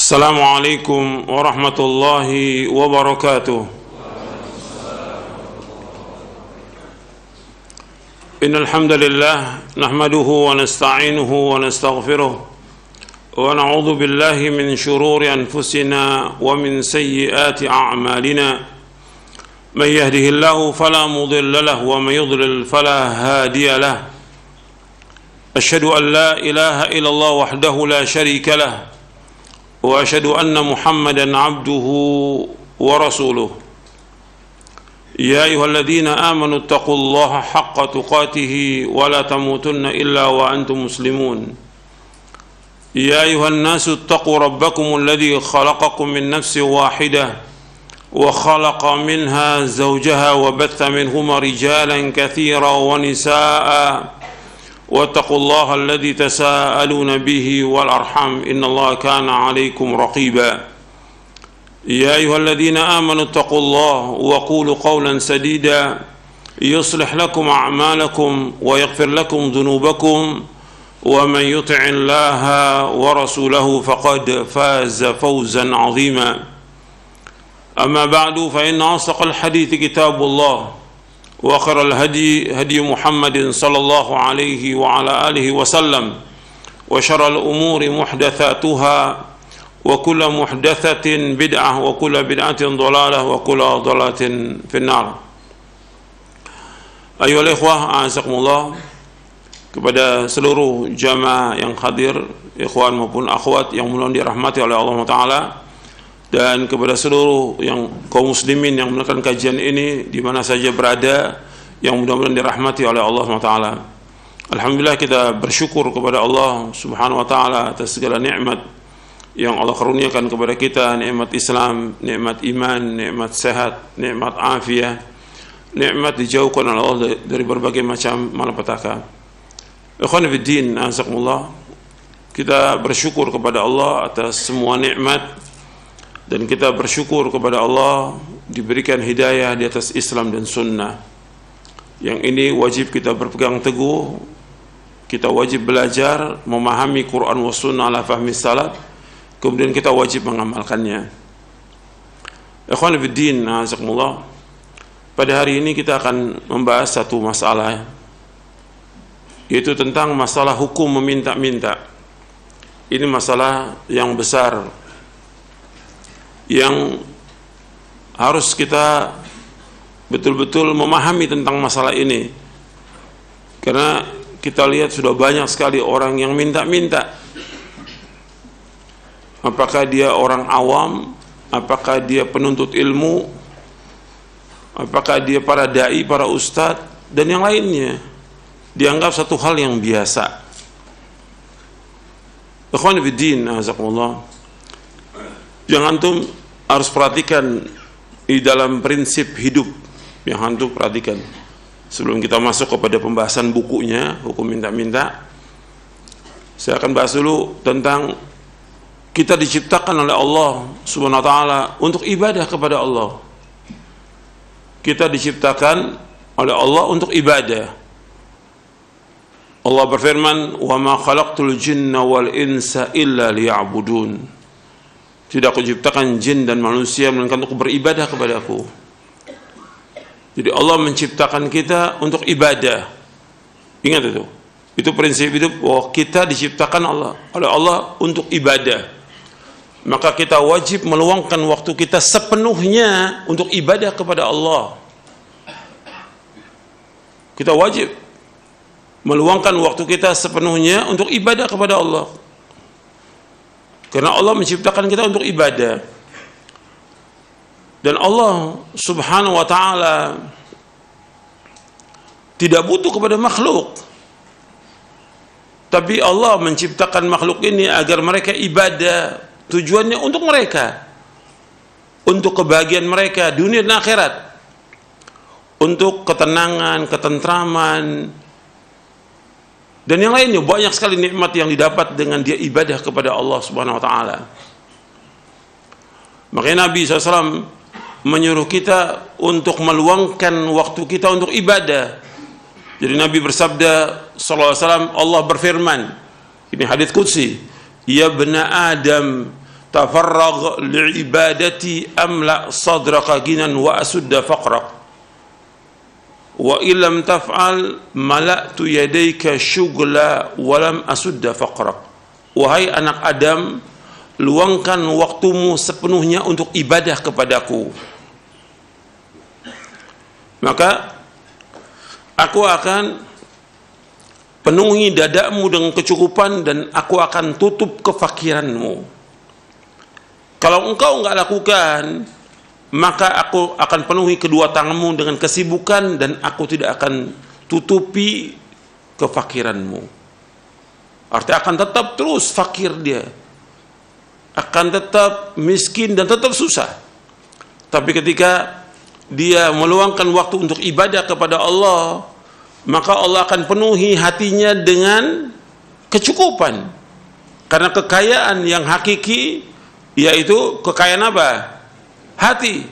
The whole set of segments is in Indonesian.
Assalamualaikum warahmatullahi wabarakatuh. Innal hamdalillah nahmaduhu wa nasta'inuhu wa nastaghfiruh wa na'udzu billahi min shururi anfusina wa min sayyiati a'malina. May yahdihillahu fala mudilla lahu wa may yudlil fala hadiya lahu. Asyhadu an la ilaha illallah wahdahu la syarika lahu wa asyhadu anna Muhammadan abduhu wa rasuluh. Ya ayyuhalladzina amanu taqullaha haqqa tuqatih wa la tamutunna illa wa antum muslimun. Ya ayyuhan nasu taqu rabbakumul ladzi khalaqakum min nafsin wahidah wa khalaqa minha zawjaha wa batha minhuma rijalan katsiran wa nisaa'a واتقوا الله الذي تساءلون به والأرحام إن الله كان عليكم رقيبا يا أيها الذين آمنوا اتقوا الله وقولوا قولا سديدا يصلح لكم أعمالكم ويغفر لكم ذنوبكم ومن يطع الله ورسوله فقد فاز فوزا عظيما أما بعد فإن أصدق الحديث كتاب الله وآخر الهدي هدي محمد صلى الله عليه وعلى آله وسلم وشر الأمور محدثاتها وكل محدثة بدعة وكل بدعة ضلالة وكل ضلالة في النار. أيها الإخوة أعزكم الله, kepada seluruh jamaah yang hadir, ikhwan maupun akhwat yang mudah dirahmati oleh Allah Ta'ala, dan kepada seluruh yang kaum muslimin yang menonton kajian ini di mana saja berada, yang mudah-mudahan dirahmati oleh Allah SWT. Alhamdulillah, kita bersyukur kepada Allah Subhanahu wa taala atas segala nikmat yang Allah karuniakan kepada kita, nikmat Islam, nikmat iman, nikmat sehat, nikmat afiah, nikmat dijauhkan oleh Allah dari berbagai macam malapetaka. Ikhwan fiddin, azakumullah, kita bersyukur kepada Allah atas semua nikmat. Dan kita bersyukur kepada Allah diberikan hidayah di atas Islam dan Sunnah. Yang ini wajib kita berpegang teguh. Kita wajib belajar, memahami Quran wa Sunnah ala fahmi salaf. Kemudian kita wajib mengamalkannya. Ikhwan fiddin, azakumullah, pada hari ini kita akan membahas satu masalah, yaitu tentang masalah hukum meminta-minta. Ini masalah yang besar, yang harus kita betul-betul memahami tentang masalah ini, karena kita lihat sudah banyak sekali orang yang minta-minta. Apakah dia orang awam, apakah dia penuntut ilmu, apakah dia para dai, para ustadz, dan yang lainnya, dianggap satu hal yang biasa. Ikhwan fiddin, azakumullah, yang antum harus perhatikan di dalam prinsip hidup, yang antum perhatikan sebelum kita masuk kepada pembahasan bukunya, hukum minta-minta. Saya akan bahas dulu tentang kita diciptakan oleh Allah Subhanahu wa taala untuk ibadah kepada Allah. Kita diciptakan oleh Allah untuk ibadah. Allah berfirman, "Wa ma khalaqtul jinna wal insa illa liya'budun." Tidak aku ciptakan jin dan manusia melainkan untuk beribadah kepada-Aku. Jadi Allah menciptakan kita untuk ibadah. Ingat itu. Itu prinsip hidup, bahwa kita diciptakan oleh Allah untuk ibadah. Maka kita wajib meluangkan waktu kita sepenuhnya untuk ibadah kepada Allah. Kita wajib meluangkan waktu kita sepenuhnya untuk ibadah kepada Allah. Karena Allah menciptakan kita untuk ibadah. Dan Allah Subhanahu wa taala tidak butuh kepada makhluk. Tapi Allah menciptakan makhluk ini agar mereka ibadah. Tujuannya untuk mereka, untuk kebahagiaan mereka dunia dan akhirat, untuk ketenangan, ketentraman, dan yang lainnya. Banyak sekali nikmat yang didapat dengan dia ibadah kepada Allah Subhanahu wa taala. Makanya Nabi SAW menyuruh kita untuk meluangkan waktu kita untuk ibadah. Jadi Nabi bersabda SAW, Allah berfirman, ini hadits qudsi, "Ya bani Adam, tafarragh li'ibadati amla sadraka ginan wa asudda faqrak wa illam taf'al mala'tu yadayka syughla wa lam asudda faqrak. Wahai anak Adam, luangkan waktumu sepenuhnya untuk ibadah kepadaku, maka aku akan penuhi dadamu dengan kecukupan dan aku akan tutup kefakiranmu. Kalau engkau enggak lakukan, maka aku akan penuhi kedua tanganmu dengan kesibukan dan aku tidak akan tutupi kefakiranmu. Artinya akan tetap terus fakir dia, akan tetap miskin dan tetap susah. Tapi ketika dia meluangkan waktu untuk ibadah kepada Allah, maka Allah akan penuhi hatinya dengan kecukupan. Karena kekayaan yang hakiki yaitu kekayaan apa? Hati.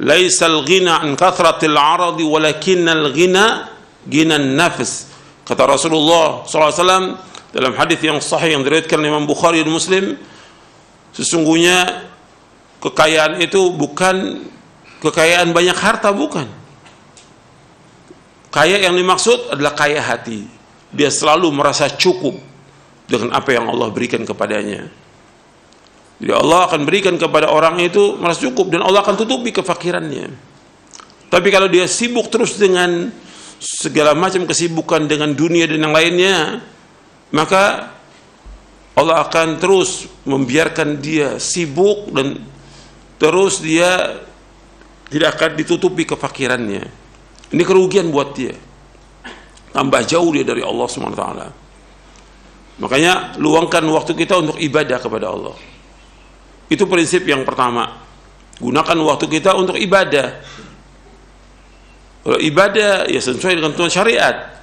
Laisal ghina an kathratil aradi walakinnal ghina ghinan nafs. Kata Rasulullah SAW dalam hadis yang sahih yang diriwayatkan Imam Bukhari dan Muslim, sesungguhnya kekayaan itu bukan kekayaan banyak harta, bukan. Kaya yang dimaksud adalah kaya hati. Dia selalu merasa cukup dengan apa yang Allah berikan kepadanya. Jadi Allah akan berikan kepada orang itu merasa cukup dan Allah akan tutupi kefakirannya. Tapi kalau dia sibuk terus dengan segala macam kesibukan dengan dunia dan yang lainnya, maka Allah akan terus membiarkan dia sibuk dan terus dia tidak akan ditutupi kefakirannya. Ini kerugian buat dia. Tambah jauh dia dari Allah SWT. Makanya luangkan waktu kita untuk ibadah kepada Allah. Itu prinsip yang pertama. Gunakan waktu kita untuk ibadah. Kalau ibadah ya sesuai dengan tuntunan syariat,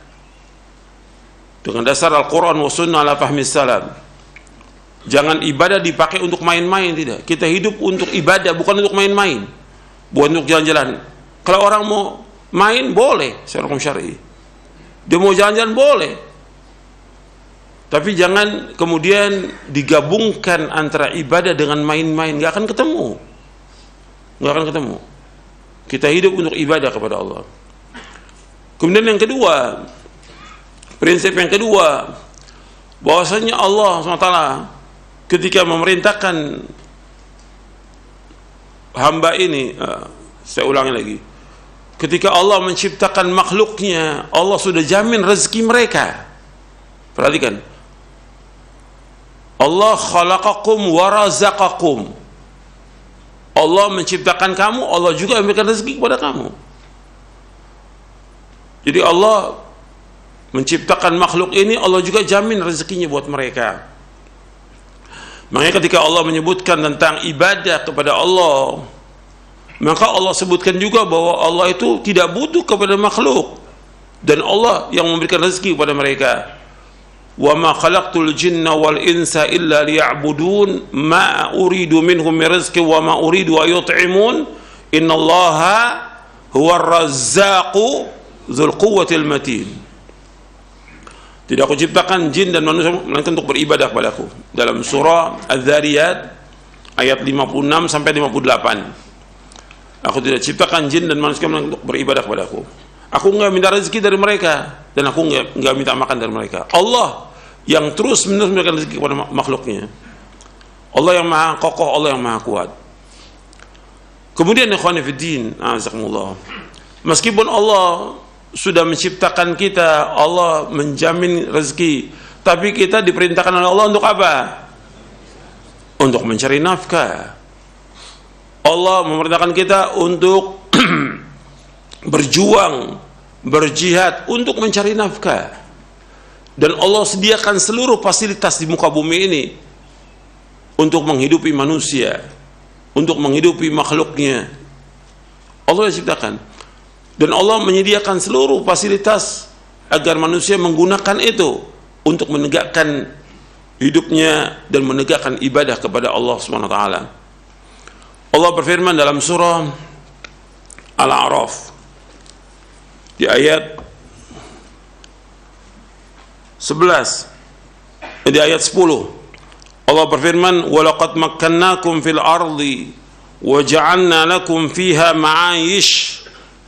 dengan dasar Al-Quran wa sunnah ala fahmi salam. Jangan ibadah dipakai untuk main-main, tidak. Kita hidup untuk ibadah, bukan untuk main-main, bukan untuk jalan-jalan. Kalau orang mau main boleh secara hukum syar'i, dia mau jalan-jalan boleh, tapi jangan kemudian digabungkan antara ibadah dengan main-main. Nggak akan ketemu, nggak akan ketemu. Kita hidup untuk ibadah kepada Allah. Kemudian yang kedua, prinsip yang kedua, bahwasanya Allah SWT ketika memerintahkan hamba ini, saya ulangi lagi, ketika Allah menciptakan makhluknya, Allah sudah jamin rezeki mereka. Perhatikan, Allah khalaqakum wa razaqakum. Allah menciptakan kamu, Allah juga memberikan rezeki kepada kamu. Jadi Allah menciptakan makhluk ini, Allah juga jamin rezekinya buat mereka. Makanya ketika Allah menyebutkan tentang ibadah kepada Allah, maka Allah sebutkan juga bahwa Allah itu tidak butuh kepada makhluk, dan Allah yang memberikan rezeki kepada mereka. Wa ma khalaqtul jinna wal insa illa liya'budun ma uridu minhum min rizqin wa ma uridu an yut'imun innallaha huwar razzaqu dzul quwwatil matin. Tidak aku ciptakan jin dan manusia melainkan untuk beribadah kepadaku. Dalam surah Az-Zariyat ayat 56 sampai 58. Aku tidak ciptakan jin dan manusia melainkan untuk beribadah kepadaku. Aku enggak minta rezeki dari mereka dan aku enggak minta makan dari mereka. Allah yang terus menerus memberikan rezeki kepada makhluknya. Allah yang maha kokoh, Allah yang maha kuat. Kemudian ikhwan fillah, azakumullah, meskipun Allah sudah menciptakan kita, Allah menjamin rezeki, tapi kita diperintahkan oleh Allah untuk apa? Untuk mencari nafkah. Allah memerintahkan kita untuk berjuang, berjihad untuk mencari nafkah. Dan Allah sediakan seluruh fasilitas di muka bumi ini untuk menghidupi manusia, untuk menghidupi makhluknya. Allah yang ciptakan. Dan Allah menyediakan seluruh fasilitas agar manusia menggunakan itu untuk menegakkan hidupnya dan menegakkan ibadah kepada Allah SWT. Allah berfirman dalam surah Al-A'raf di ayat 11, di ayat 10, Allah berfirman, "Walaqad makkannakum fil ardi wa ja'alna lakum fiha ma'ayish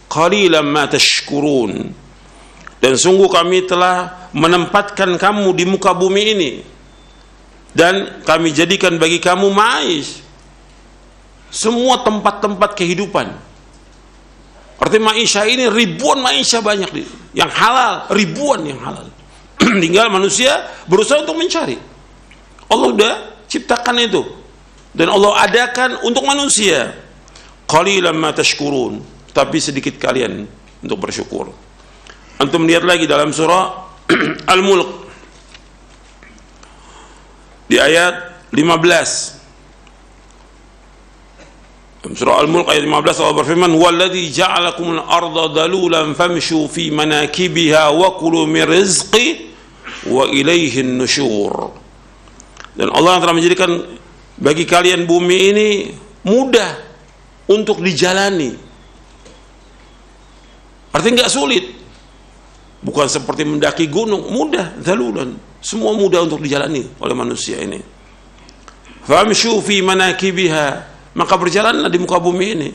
qalilan ma tashkurun." Dan sungguh kami telah menempatkan kamu di muka bumi ini dan kami jadikan bagi kamu ma'ayish, semua tempat-tempat kehidupan. Artinya ma'isyah ini ribuan ma'isyah banyak yang halal, ribuan yang halal. Tinggal manusia berusaha untuk mencari. Allah sudah ciptakan itu dan Allah adakan untuk manusia. Qalilan ma tashkurun, tapi sedikit kalian untuk bersyukur. Antum lihat lagi dalam surah Al-Mulk di ayat 15. Dalam surah Al-Mulk ayat 15 Allah berfirman, "Walladzi ja'alakumul arda dalulan famshu fi manakibiha wa kulu min rizqi wa ilaihin nusyur." Dan Allah telah menjadikan bagi kalian bumi ini mudah untuk dijalani. Artinya enggak sulit. Bukan seperti mendaki gunung, mudah, dalulan. Semua mudah untuk dijalani oleh manusia ini. Famshu fi manakibiha, maka berjalanlah di muka bumi ini.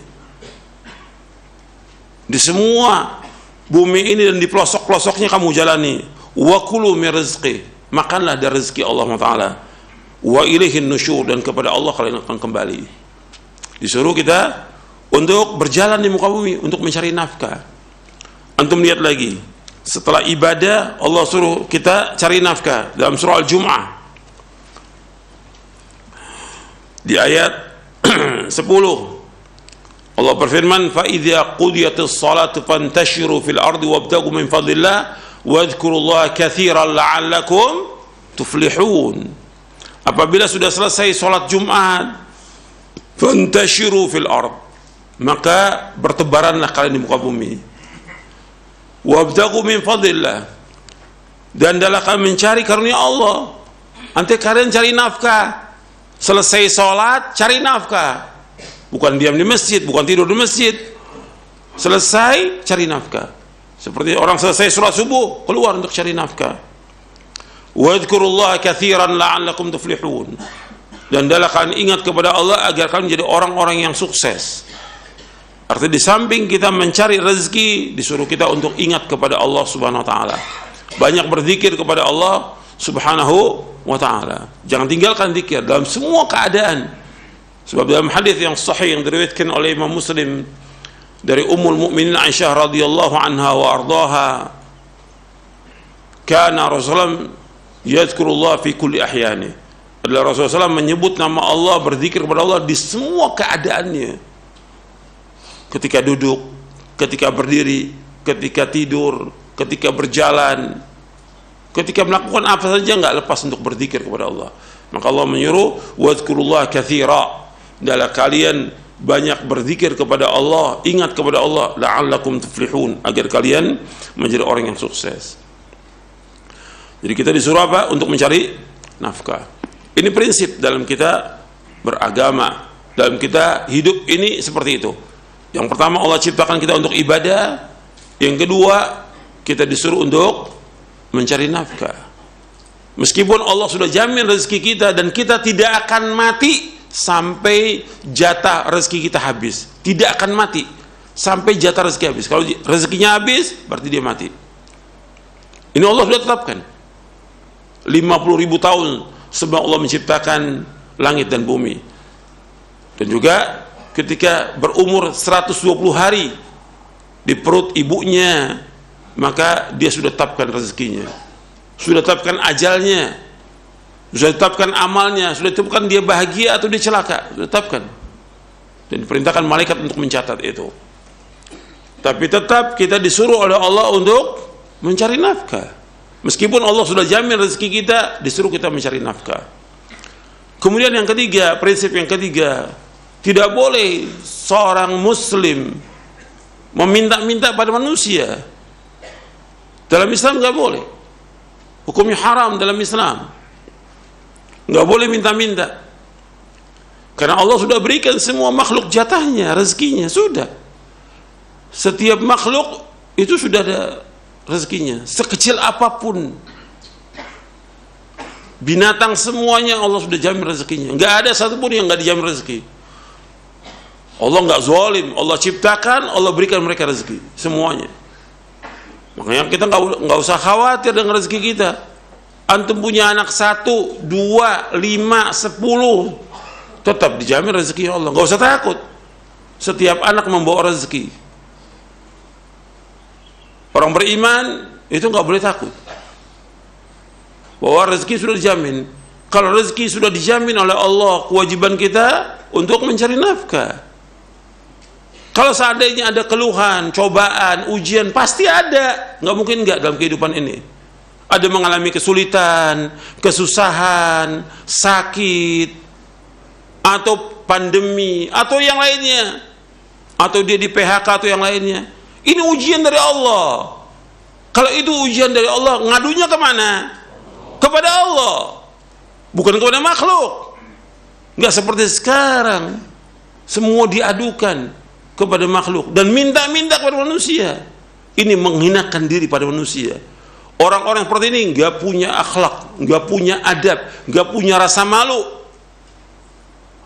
Di semua bumi ini dan di pelosok-pelosoknya kamu jalani. Wa kulu min rizqi, makanlah dari rezeki Allah Taala. Wa ilaihin nusyur, dan kepada Allah kalian akan kembali. Disuruh kita untuk berjalan di muka bumi untuk mencari nafkah. Antum lihat lagi, setelah ibadah Allah suruh kita cari nafkah dalam surah Al-Jum'ah di ayat 10. Allah berfirman, "Fa idza qudiyatis salatu fantashiru fil ardi wabtaghu min fadlillah wadhkurullaha katsiran la'allakum tuflihun." Apabila sudah selesai salat Jumat, fantashiru fil ard, maka bertebaranlah kalian di muka bumi. Wabtaghu min fadlillah, dan dalam kalian mencari karunia Allah. Nanti kalian cari nafkah. Selesai sholat, cari nafkah. Bukan diam di masjid, bukan tidur di masjid. Selesai, cari nafkah. Seperti orang selesai sholat subuh, keluar untuk cari nafkah. Wadhkurullaha katsiran la'allakum tuflihun. Dan dalam kalian ingat kepada Allah agar kalian menjadi orang-orang yang sukses. Artinya di samping kita mencari rezeki, disuruh kita untuk ingat kepada Allah Subhanahu wa taala. Banyak berzikir kepada Allah Subhanahu wa taala. Jangan tinggalkan zikir dalam semua keadaan. Sebab dalam hadis yang sahih yang diriwayatkan oleh Imam Muslim dari Ummul Mukminin Aisyah radhiyallahu anha wa ardhaha, kana Rasulullah yadhkurullah fi kulli ahyani. Adalah Rasulullah SAW menyebut nama Allah, berzikir kepada Allah di semua keadaannya. Ketika duduk, ketika berdiri, ketika tidur, ketika berjalan, ketika melakukan apa saja enggak lepas untuk berzikir kepada Allah. Maka Allah menyuruh wadhkurullaha katsira, adalah kalian banyak berzikir kepada Allah, ingat kepada Allah, la'allakum tuflihun, agar kalian menjadi orang yang sukses. Jadi kita disuruh apa? Untuk mencari nafkah. Ini prinsip dalam kita beragama, dalam kita hidup ini seperti itu. Yang pertama, Allah ciptakan kita untuk ibadah. Yang kedua, kita disuruh untuk mencari nafkah. Meskipun Allah sudah jamin rezeki kita dan kita tidak akan mati sampai jatah rezeki kita habis. Tidak akan mati sampai jatah rezeki habis. Kalau rezekinya habis, berarti dia mati. Ini Allah sudah tetapkan. 50.000 tahun sebelum Allah menciptakan langit dan bumi. Dan juga ketika berumur 120 hari di perut ibunya, maka dia sudah tetapkan rezekinya, sudah tetapkan ajalnya, sudah tetapkan amalnya, sudah tetapkan dia bahagia atau dia celaka, sudah tetapkan. Dan diperintahkan malaikat untuk mencatat itu. Tapi tetap kita disuruh oleh Allah untuk mencari nafkah. Meskipun Allah sudah jamin rezeki kita, disuruh kita mencari nafkah. Kemudian yang ketiga, prinsip yang ketiga, tidak boleh seorang muslim meminta-minta pada manusia. Dalam Islam nggak boleh. Hukumnya haram dalam Islam. Nggak boleh minta-minta. Karena Allah sudah berikan semua makhluk jatahnya, rezekinya, sudah. Setiap makhluk itu sudah ada rezekinya, sekecil apapun binatang semuanya Allah sudah jamin rezekinya. Nggak ada satupun yang nggak dijamin rezeki. Allah nggak zalim, Allah ciptakan, Allah berikan mereka rezeki semuanya. Makanya kita nggak usah khawatir dengan rezeki kita. Antum punya anak 1, 2, 5, 10, tetap dijamin rezeki Allah. Nggak usah takut. Setiap anak membawa rezeki. Orang beriman itu nggak boleh takut bahwa rezeki sudah dijamin. Kalau rezeki sudah dijamin oleh Allah, kewajiban kita untuk mencari nafkah. Kalau seandainya ada keluhan, cobaan, ujian, pasti ada. Nggak mungkin nggak dalam kehidupan ini. Ada mengalami kesulitan, kesusahan, sakit, atau pandemi, atau yang lainnya, atau dia di PHK atau yang lainnya. Ini ujian dari Allah. Kalau itu ujian dari Allah, ngadunya kemana? Kepada Allah, bukan kepada makhluk. Nggak seperti sekarang, semua diadukan kepada makhluk dan minta-minta kepada manusia. Ini menghinakan diri pada manusia. Orang-orang seperti ini nggak punya akhlak, nggak punya adab, nggak punya rasa malu.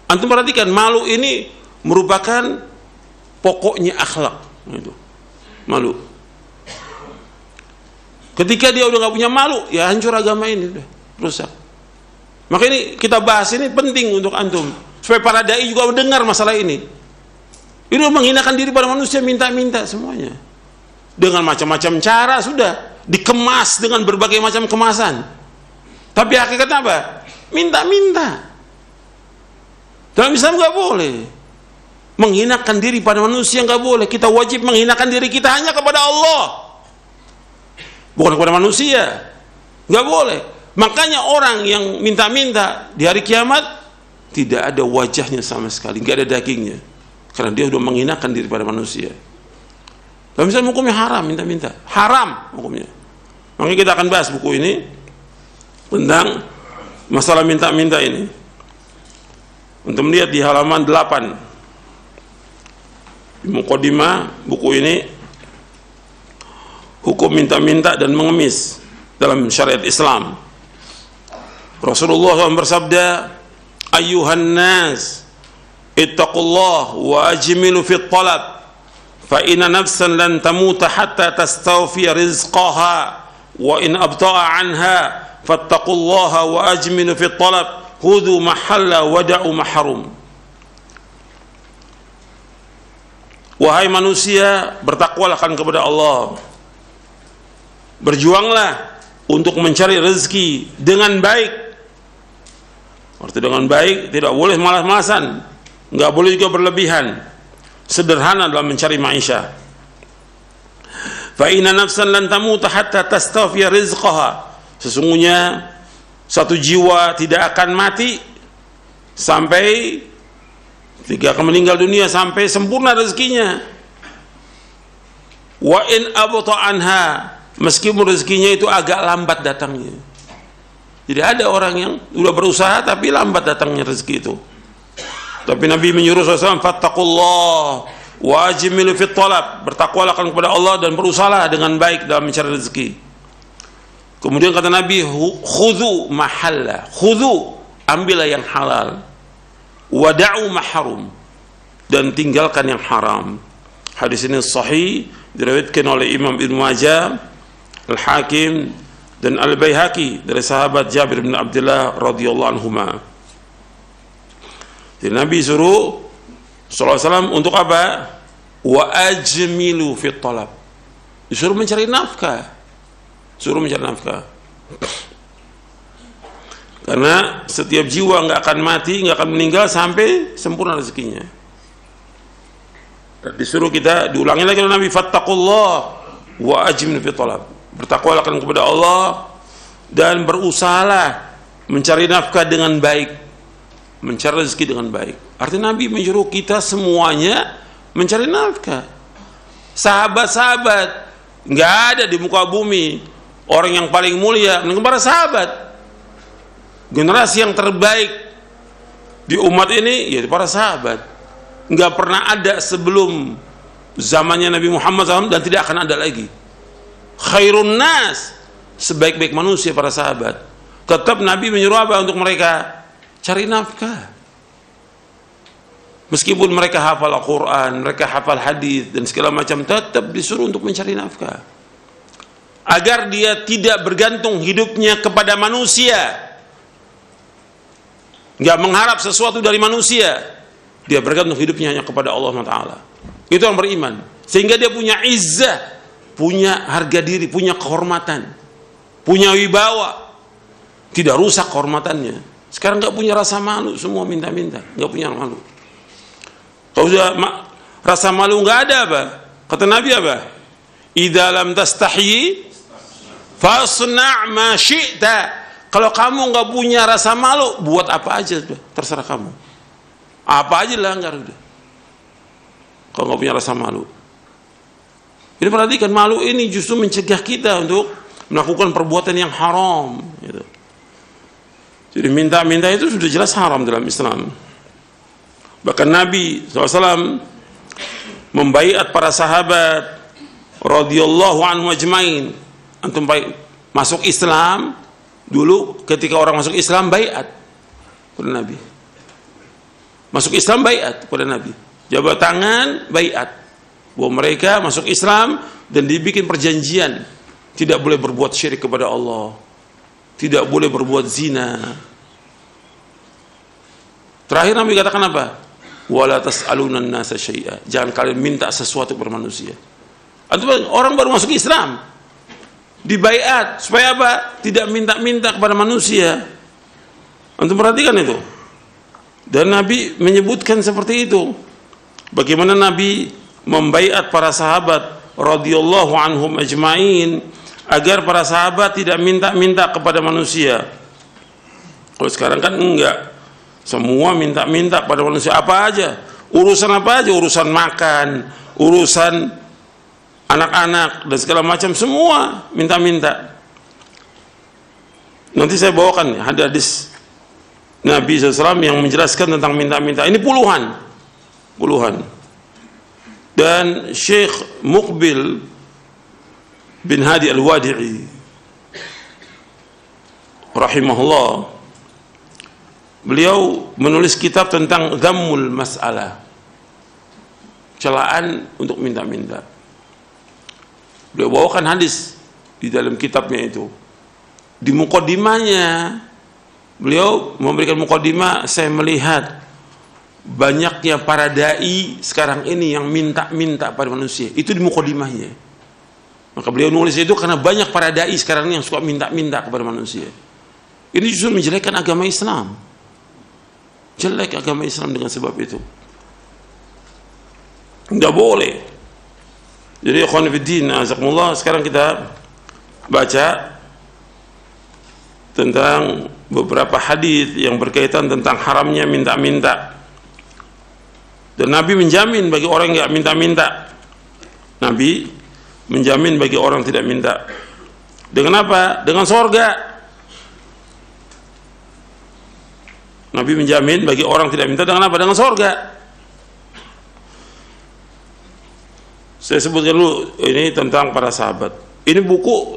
Antum perhatikan, malu ini merupakan pokoknya akhlak. Itu malu. Ketika dia udah nggak punya malu, ya hancur agama ini, udah rusak. Maka ini kita bahas, ini penting untuk antum supaya para dai juga mendengar masalah ini. Ini menghinakan diri pada manusia, minta-minta semuanya dengan macam-macam cara, sudah dikemas dengan berbagai macam kemasan. Tapi hakikatnya apa? Minta-minta. Dalam Islam nggak boleh menghinakan diri pada manusia, nggak boleh. Kita wajib menghinakan diri kita hanya kepada Allah, bukan kepada manusia. Nggak boleh. Makanya orang yang minta-minta di hari kiamat tidak ada wajahnya sama sekali, nggak ada dagingnya, karena dia sudah menghinakan diri pada manusia. Dalam Islam hukumnya haram minta-minta, haram hukumnya. Makanya kita akan bahas buku ini tentang masalah minta-minta ini. Untuk melihat di halaman 8 di mukadimah buku ini, hukum minta-minta dan mengemis dalam syariat Islam. Rasulullah SAW bersabda, "Ayyuhan nas, ittaqullah wa ajmilu fit talab, fa inna nafsan lan tamuta hatta tastawfiya rizqaha, wa in abta'a anha fattaqullaha wa ajmilu fit talab, khudhu mahalla wada'u mahrum." Wahai manusia, bertakwalah kepada Allah, berjuanglah untuk mencari rezeki dengan baik. Arti dengan baik, tidak boleh malas-malasan, nggak boleh juga berlebihan, sederhana dalam mencari maisha. Fa inna nafsan lan tamuta hatta tastafiya rizqaha, sesungguhnya satu jiwa tidak akan mati sampai tidak akan meninggal dunia sampai sempurna rezekinya. Wa in abta anha, meskipun rezekinya itu agak lambat datangnya. Jadi ada orang yang sudah berusaha tapi lambat datangnya rezeki itu. Tapi Nabi menyuruh SAW, fattaqullah wa ajmilu fit talab, bertakwalah kepada Allah dan berusahalah dengan baik dalam mencari rezeki. Kemudian kata Nabi, khudhu mahalla, khudhu, ambillah yang halal, wada'u mahrum, dan tinggalkan yang haram. Hadis ini sahih, diriwayatkan oleh Imam Ibnu Majah, Al-Hakim dan Al-Baihaqi dari sahabat Jabir bin Abdullah radhiyallahu anhuma. Jadi Nabi suruh sallallahu alaihi wasallam untuk apa? Wa ajmilu fit talab, disuruh mencari nafkah, suruh mencari nafkah. Karena setiap jiwa nggak akan mati, nggak akan meninggal sampai sempurna rezekinya. Disuruh kita, diulangi lagi oleh Nabi, fattaqullah wa ajmilu fit talab, bertakwalah kepada Allah dan berusahalah mencari nafkah dengan baik, mencari rezeki dengan baik. Artinya Nabi menyuruh kita semuanya mencari nafkah. Sahabat-sahabat, nggak ada di muka bumi orang yang paling mulia melainkan para sahabat. Generasi yang terbaik di umat ini yaitu para sahabat. Nggak pernah ada sebelum zamannya Nabi Muhammad SAW dan tidak akan ada lagi. Khairun nas, sebaik-baik manusia para sahabat. tetap Nabi menyuruh apa untuk mereka? Cari nafkah. Meskipun mereka hafal Al-Quran, mereka hafal hadis dan segala macam, tetap disuruh untuk mencari nafkah. Agar dia tidak bergantung hidupnya kepada manusia, nggak mengharap sesuatu dari manusia. Dia bergantung hidupnya hanya kepada Allah Taala. Itu orang beriman. Sehingga dia punya izzah, punya harga diri, punya kehormatan, punya wibawa. Tidak rusak kehormatannya. Sekarang nggak punya rasa malu, semua minta-minta, nggak punya malu. Kalau sudah rasa malu nggak ada apa? Kata Nabi apa? Idza lam tastahyi fasna' ma syi'ta. Kalau kamu nggak punya rasa malu, buat apa aja, terserah kamu. Apa aja langgar udah. Kalau nggak punya rasa malu. Ini perhatikan, malu ini justru mencegah kita untuk melakukan perbuatan yang haram. Gitu. Jadi minta-minta itu sudah jelas haram dalam Islam. Bahkan Nabi SAW membaiat para sahabat radhiyallahu anhu ajmain. Antum masuk Islam dulu, ketika orang masuk Islam baiat kepada Nabi. Masuk Islam baiat kepada Nabi. Jabat tangan baiat bahwa mereka masuk Islam dan dibikin perjanjian tidak boleh berbuat syirik kepada Allah, tidak boleh berbuat zina. Terakhir Nabi katakan apa? Wala tas'alunan nasa syai'a. Jangan kalian minta sesuatu kepada manusia. Orang baru masuk Islam dibaiat supaya apa? Tidak minta-minta kepada manusia. Antum perhatikan itu. Dan Nabi menyebutkan seperti itu. Bagaimana Nabi membaiat para sahabat radhiyallahu anhum ajmain agar para sahabat tidak minta-minta kepada manusia. Kalau sekarang kan enggak. Semua minta-minta pada manusia apa aja. Urusan apa aja, urusan makan, urusan anak-anak dan segala macam, semua minta-minta. Nanti saya bawakan hadis Nabi SAW yang menjelaskan tentang minta-minta. Ini puluhan. Dan Syekh Muqbil bin Hadi Al-Wadi'i rahimahullah, beliau menulis kitab tentang dhammul mas'alah, celaan untuk minta-minta. Beliau bawakan hadis di dalam kitabnya itu. Di muqaddimahnya beliau memberikan muqaddimah, saya melihat banyaknya para dai sekarang ini yang minta-minta pada manusia. Itu di muqaddimahnya. Maka beliau nulis itu karena banyak para dai sekarang ini yang suka minta-minta kepada manusia. Ini justru menjelekkan agama Islam. Jelek agama Islam dengan sebab itu. Enggak boleh. Jadi ikhwan fiddin, azakumullah, sekarang kita baca tentang beberapa hadis yang berkaitan tentang haramnya minta-minta. Dan Nabi menjamin bagi orang yang enggak minta-minta. Nabi menjamin bagi orang tidak minta. Dengan apa? Dengan surga. Nabi menjamin bagi orang tidak minta dengan apa? Dengan surga. Saya sebutkan dulu ini tentang para sahabat. Ini buku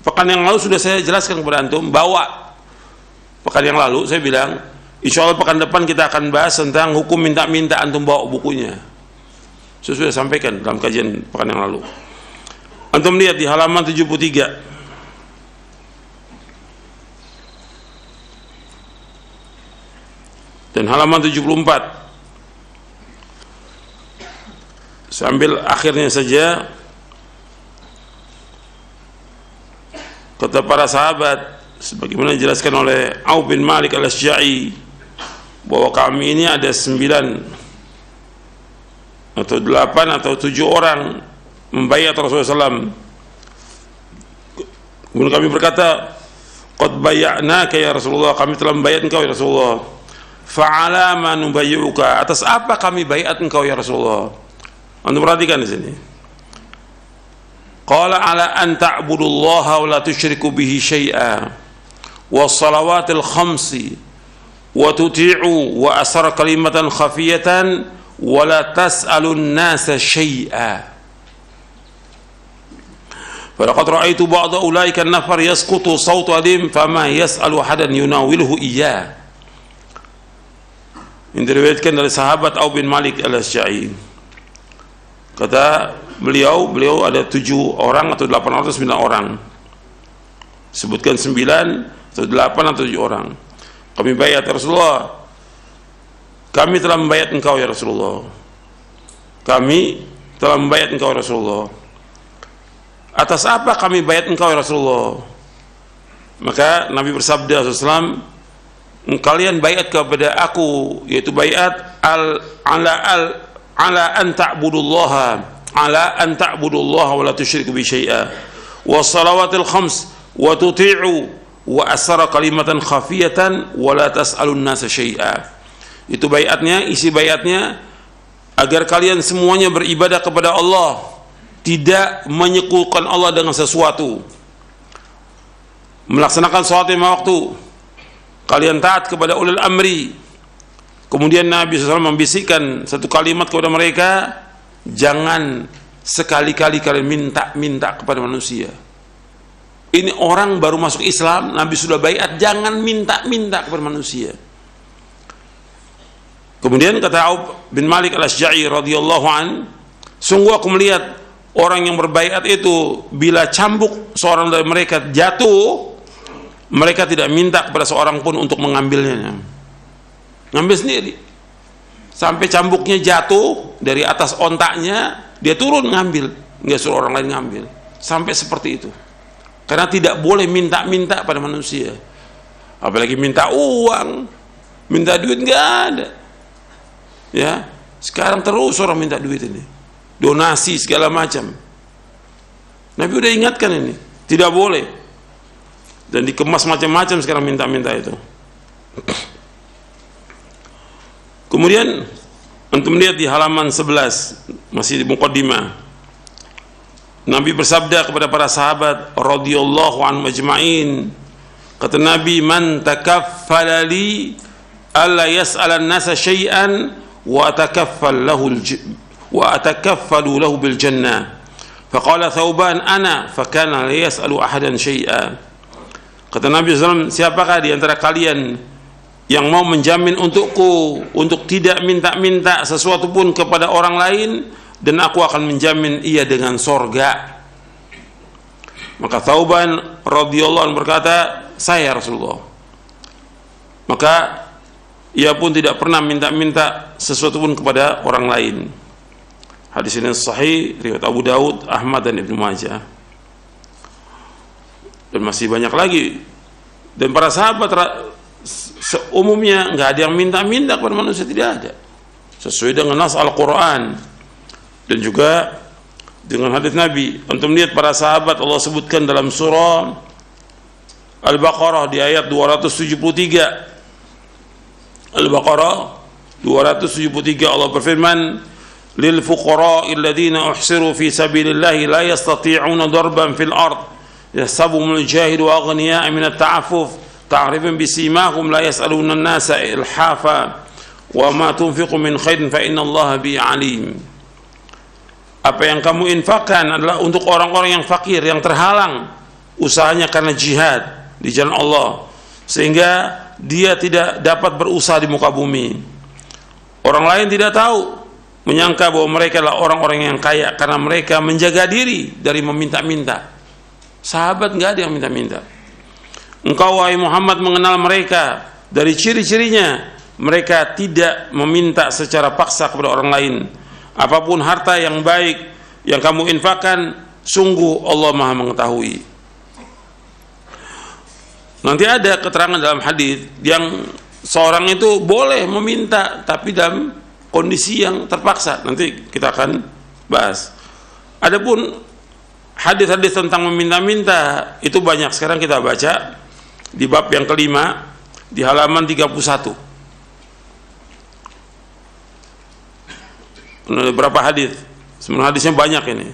pekan yang lalu sudah saya jelaskan kepada antum. Bawa pekan yang lalu saya bilang, insya Allah pekan depan kita akan bahas tentang hukum minta-minta. Antum bawa bukunya. Saya sudah sampaikan dalam kajian pekan yang lalu. Antum lihat di halaman 73. Dan halaman 74. Sambil akhirnya saja, kata para sahabat sebagaimana dijelaskan oleh Auf bin Malik Al-Asja'i bahwa kami ini ada 9 atau 8 atau 7 orang membaiat Rasulullah SAW. Kemudian kami berkata, qad bay'naka ya Rasulullah, kami telah membaiat engkau ya Rasulullah. Fa'ala ma nubayyuka, atas apa kami baiat engkau ya Rasulullah? Anda perhatikan di sini. Qala ala an ta'budullaha wa la tusyriku bihi syai'a was salawatil khamsi wa tuti'u wa asra kalimatan khafiyatan wa la tas'alun nasa syai'a. Falaqad ra'aitu ba'da ulaika an-nafar yasqutu sautu adim fama yas'alu ahadan yunawiluhu iyyah. Ini diriwayatkan dari sahabat Auf bin Malik al-Asja'i. Kata beliau ada 7 orang atau 8 orang atau 9 orang. Sebutkan 9 atau 8 atau 7 orang. Kami bayat ya Rasulullah. Kami telah membayat engkau ya Rasulullah. Kami telah membayat engkau ya Rasulullah. Atas apa kami bayat engkau ya Rasulullah? Maka Nabi bersabda SAW, kalian bayat kepada aku, yaitu bayat ala an ta'budullaha wa la tusyriku bi syai'a wa salawatil khams wa tuti'u wa asara kalimatan khafiyatan wa la tas'alun nasa syai'a. Itu bayatnya, isi bayatnya agar kalian semuanya beribadah kepada Allah, tidak menyekutukan Allah dengan sesuatu, melaksanakan sholat lima waktu, kalian taat kepada ulil amri. Kemudian Nabi SAW membisikkan satu kalimat kepada mereka, jangan sekali-kali kalian minta-minta kepada manusia. Ini orang baru masuk Islam, Nabi sudah baiat, jangan minta-minta kepada manusia. Kemudian kata Auf bin Malik al-Asja'i radhiyallahu an, sungguh aku melihat orang yang berbaiat itu bila cambuk seorang dari mereka jatuh, mereka tidak minta kepada seorang pun untuk mengambilnya, ngambil sendiri. Sampai cambuknya jatuh dari atas ontaknya, dia turun ngambil, nggak suruh orang lain ngambil. Sampai seperti itu, karena tidak boleh minta-minta pada manusia, apalagi minta uang, minta duit, nggak ada. Ya, sekarang terus orang minta duit ini, donasi segala macam. Nabi udah ingatkan ini, tidak boleh. Dan dikemas macam-macam sekarang minta-minta itu. Kemudian antum lihat di halaman 11, masih di muqaddimah, Nabi bersabda kepada para sahabat radhiyallahu anhum ajma'in, kata Nabi, man takaffala li alla yas'alan nasa syai'an wa atakaffalu lahu bil jannah. Faqala Thauban ana fakana la yas'alu ahadan syai'a. Kata Nabi SAW, siapakah di antara kalian yang mau menjamin untukku untuk tidak minta-minta sesuatu pun kepada orang lain, dan aku akan menjamin ia dengan sorga. Maka Thauban radhiyallahu anhu berkata, saya Rasulullah. Maka ia pun tidak pernah minta-minta sesuatu pun kepada orang lain. Hadis ini sahih riwayat Abu Daud, Ahmad dan Ibnu Majah. Dan masih banyak lagi. Dan para sahabat seumumnya nggak ada yang minta-minta kepada manusia, tidak ada. Sesuai dengan nas Al-Quran dan juga dengan hadis Nabi. Untuk melihat para sahabat, Allah sebutkan dalam surah Al-Baqarah di ayat 273. Al-Baqarah 273, Allah berfirman, lil fuqara'il ladzina uhsiru fi sabilillahi la yastati'una darban fil ard yahsabuhumul jahilu aghniya'a min at-ta'affuf ta'rifun bisimahum la yas'aluna an-nasa ilhafa wa ma tunfiqu min khairin fa innallaha bihi 'alim. Apa yang kamu infakkan adalah untuk orang-orang yang fakir, yang terhalang usahanya karena jihad di jalan Allah, sehingga dia tidak dapat berusaha di muka bumi. Orang lain tidak tahu, menyangka bahwa mereka adalah orang-orang yang kaya karena mereka menjaga diri dari meminta-minta. Sahabat nggak ada yang minta-minta. Engkau wahai Muhammad mengenal mereka dari ciri-cirinya, mereka tidak meminta secara paksa kepada orang lain. Apapun harta yang baik yang kamu infakkan, sungguh Allah Maha mengetahui. Nanti ada keterangan dalam hadis yang seorang itu boleh meminta tapi dalam kondisi yang terpaksa. Nanti kita akan bahas. Adapun hadis-hadis tentang meminta-minta itu banyak. Sekarang kita baca di bab yang kelima di halaman 31. Ada berapa hadis? Sebenarnya hadisnya banyak ini.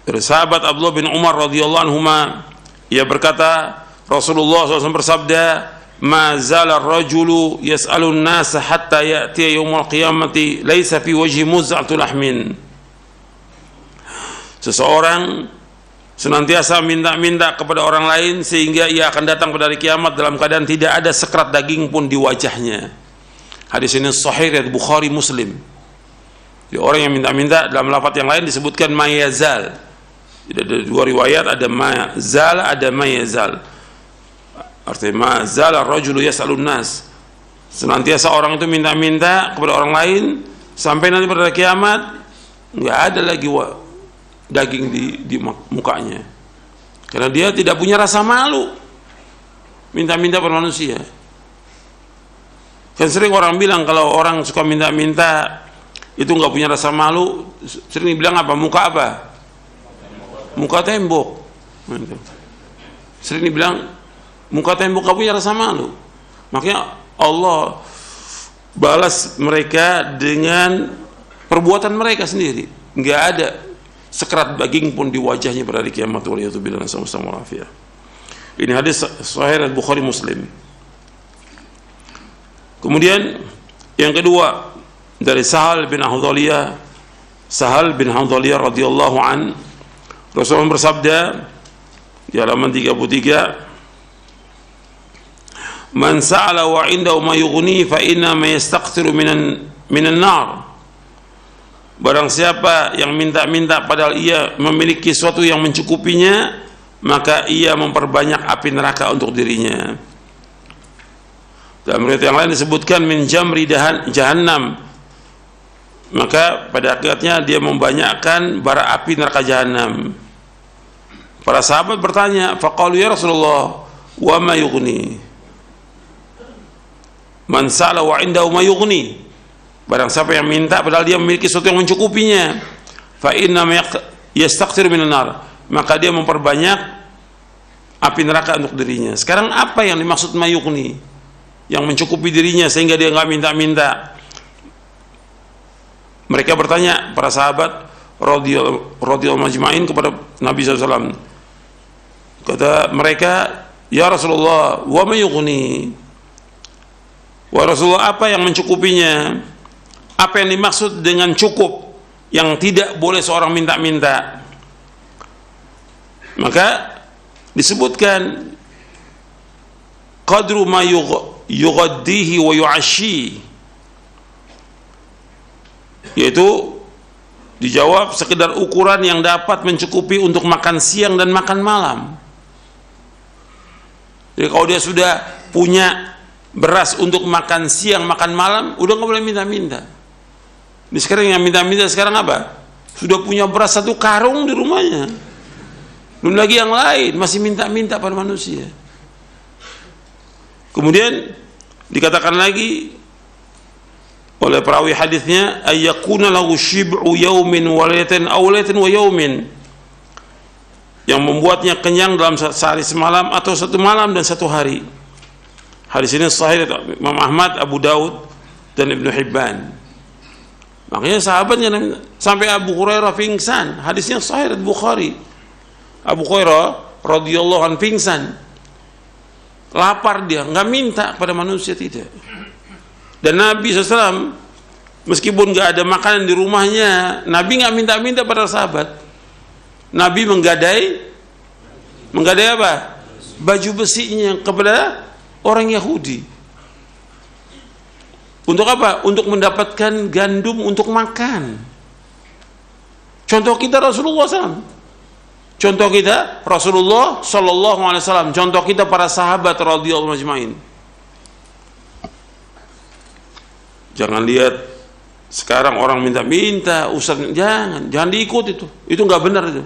Dari sahabat Abdullah bin Umar radhiyallahu anhuma, ia berkata, Rasulullah SAW bersabda, ma zala ar-rajulu yas'alun nasa hatta ya'tiya yaumul qiyamati laisa fi wajhi muz'atu lahmin. Seseorang senantiasa minta-minta kepada orang lain sehingga ia akan datang pada hari kiamat dalam keadaan tidak ada sekerat daging pun di wajahnya. Hadis ini sahih riwayat Bukhari Muslim. Jadi orang yang minta-minta, dalam lafaz yang lain disebutkan mayazal. Jadi ada dua riwayat, ada mazal, ada mayazal. Artinya mazal ar-rajulu yas'alun nas. Senantiasa orang itu minta-minta kepada orang lain sampai nanti pada hari kiamat nggak ada lagi daging di mukanya, karena dia tidak punya rasa malu minta-minta pada manusia. Kan sering orang bilang kalau orang suka minta-minta itu nggak punya rasa malu, sering dibilang apa? Muka apa? Muka tembok. Sering dibilang muka tembok, nggak punya rasa malu. Makanya Allah balas mereka dengan perbuatan mereka sendiri. Nggak ada sekerat daging pun di wajahnya pada hari kiamat. Waliyatubillah sama-sama rafiah. Ini hadis sahih Bukhari Muslim. Kemudian yang kedua dari Sahal bin Hanzaliyah radhiyallahu an, Rasulullah bersabda di halaman 33, "Man sa'ala wa 'indahu ma yughni fa inna ma yastaqtiru minan nar." Barang siapa yang minta-minta padahal ia memiliki sesuatu yang mencukupinya, maka ia memperbanyak api neraka untuk dirinya. Dalam riwayat yang lain disebutkan min jamri jahannam, maka pada hakikatnya dia membanyakkan bara api neraka jahanam. Para sahabat bertanya, faqalu ya Rasulullah, wa ma yughni? Man sa'ala wa 'indahu ma yughni. Barang siapa yang minta padahal dia memiliki sesuatu yang mencukupinya, fa inna yastaqtir minan nar, maka dia memperbanyak api neraka untuk dirinya. Sekarang apa yang dimaksud mayughni? Yang mencukupi dirinya sehingga dia enggak minta-minta. Mereka bertanya, para sahabat radhiyallahu majma'in kepada Nabi SAW. Kata mereka, ya Rasulullah, wa mayughni? Wa Rasulullah, apa yang mencukupinya? Apa yang dimaksud dengan cukup yang tidak boleh seorang minta-minta? Maka disebutkan qadru ma yughaddihi wa yu'ashi, yaitu dijawab sekedar ukuran yang dapat mencukupi untuk makan siang dan makan malam. Jadi kalau dia sudah punya beras untuk makan siang makan malam, udah nggak boleh minta-minta. Ini sekarang yang minta-minta sekarang apa? Sudah punya beras 1 karung di rumahnya, belum lagi yang lain, masih minta-minta pada manusia. Kemudian dikatakan lagi oleh perawi hadisnya, ayyakuna lahu shib'u yaumin wa lailatin aw lailatin wa yaumin, yang membuatnya kenyang dalam sehari semalam atau 1 malam dan 1 hari. Hadis ini sahih Imam Ahmad, Abu Daud dan Ibnu Hibban. Makanya sahabatnya sampai Abu Hurairah pingsan. Hadisnya sahih Bukhari. Abu Hurairah radhiyallahu anhu pingsan. Lapar dia, enggak minta pada manusia, tidak. Dan Nabi SAW meskipun enggak ada makanan di rumahnya, Nabi enggak minta-minta pada sahabat. Nabi menggadai apa? Baju besinya kepada orang Yahudi. Untuk apa? Untuk mendapatkan gandum untuk makan. Contoh kita Rasulullah SAW. Contoh kita Rasulullah Sallallahu Alaihi Wasallam. Contoh kita para sahabat radhiyallahu majma'in. Jangan lihat sekarang orang minta-minta, ustaz, jangan diikut itu nggak benar itu.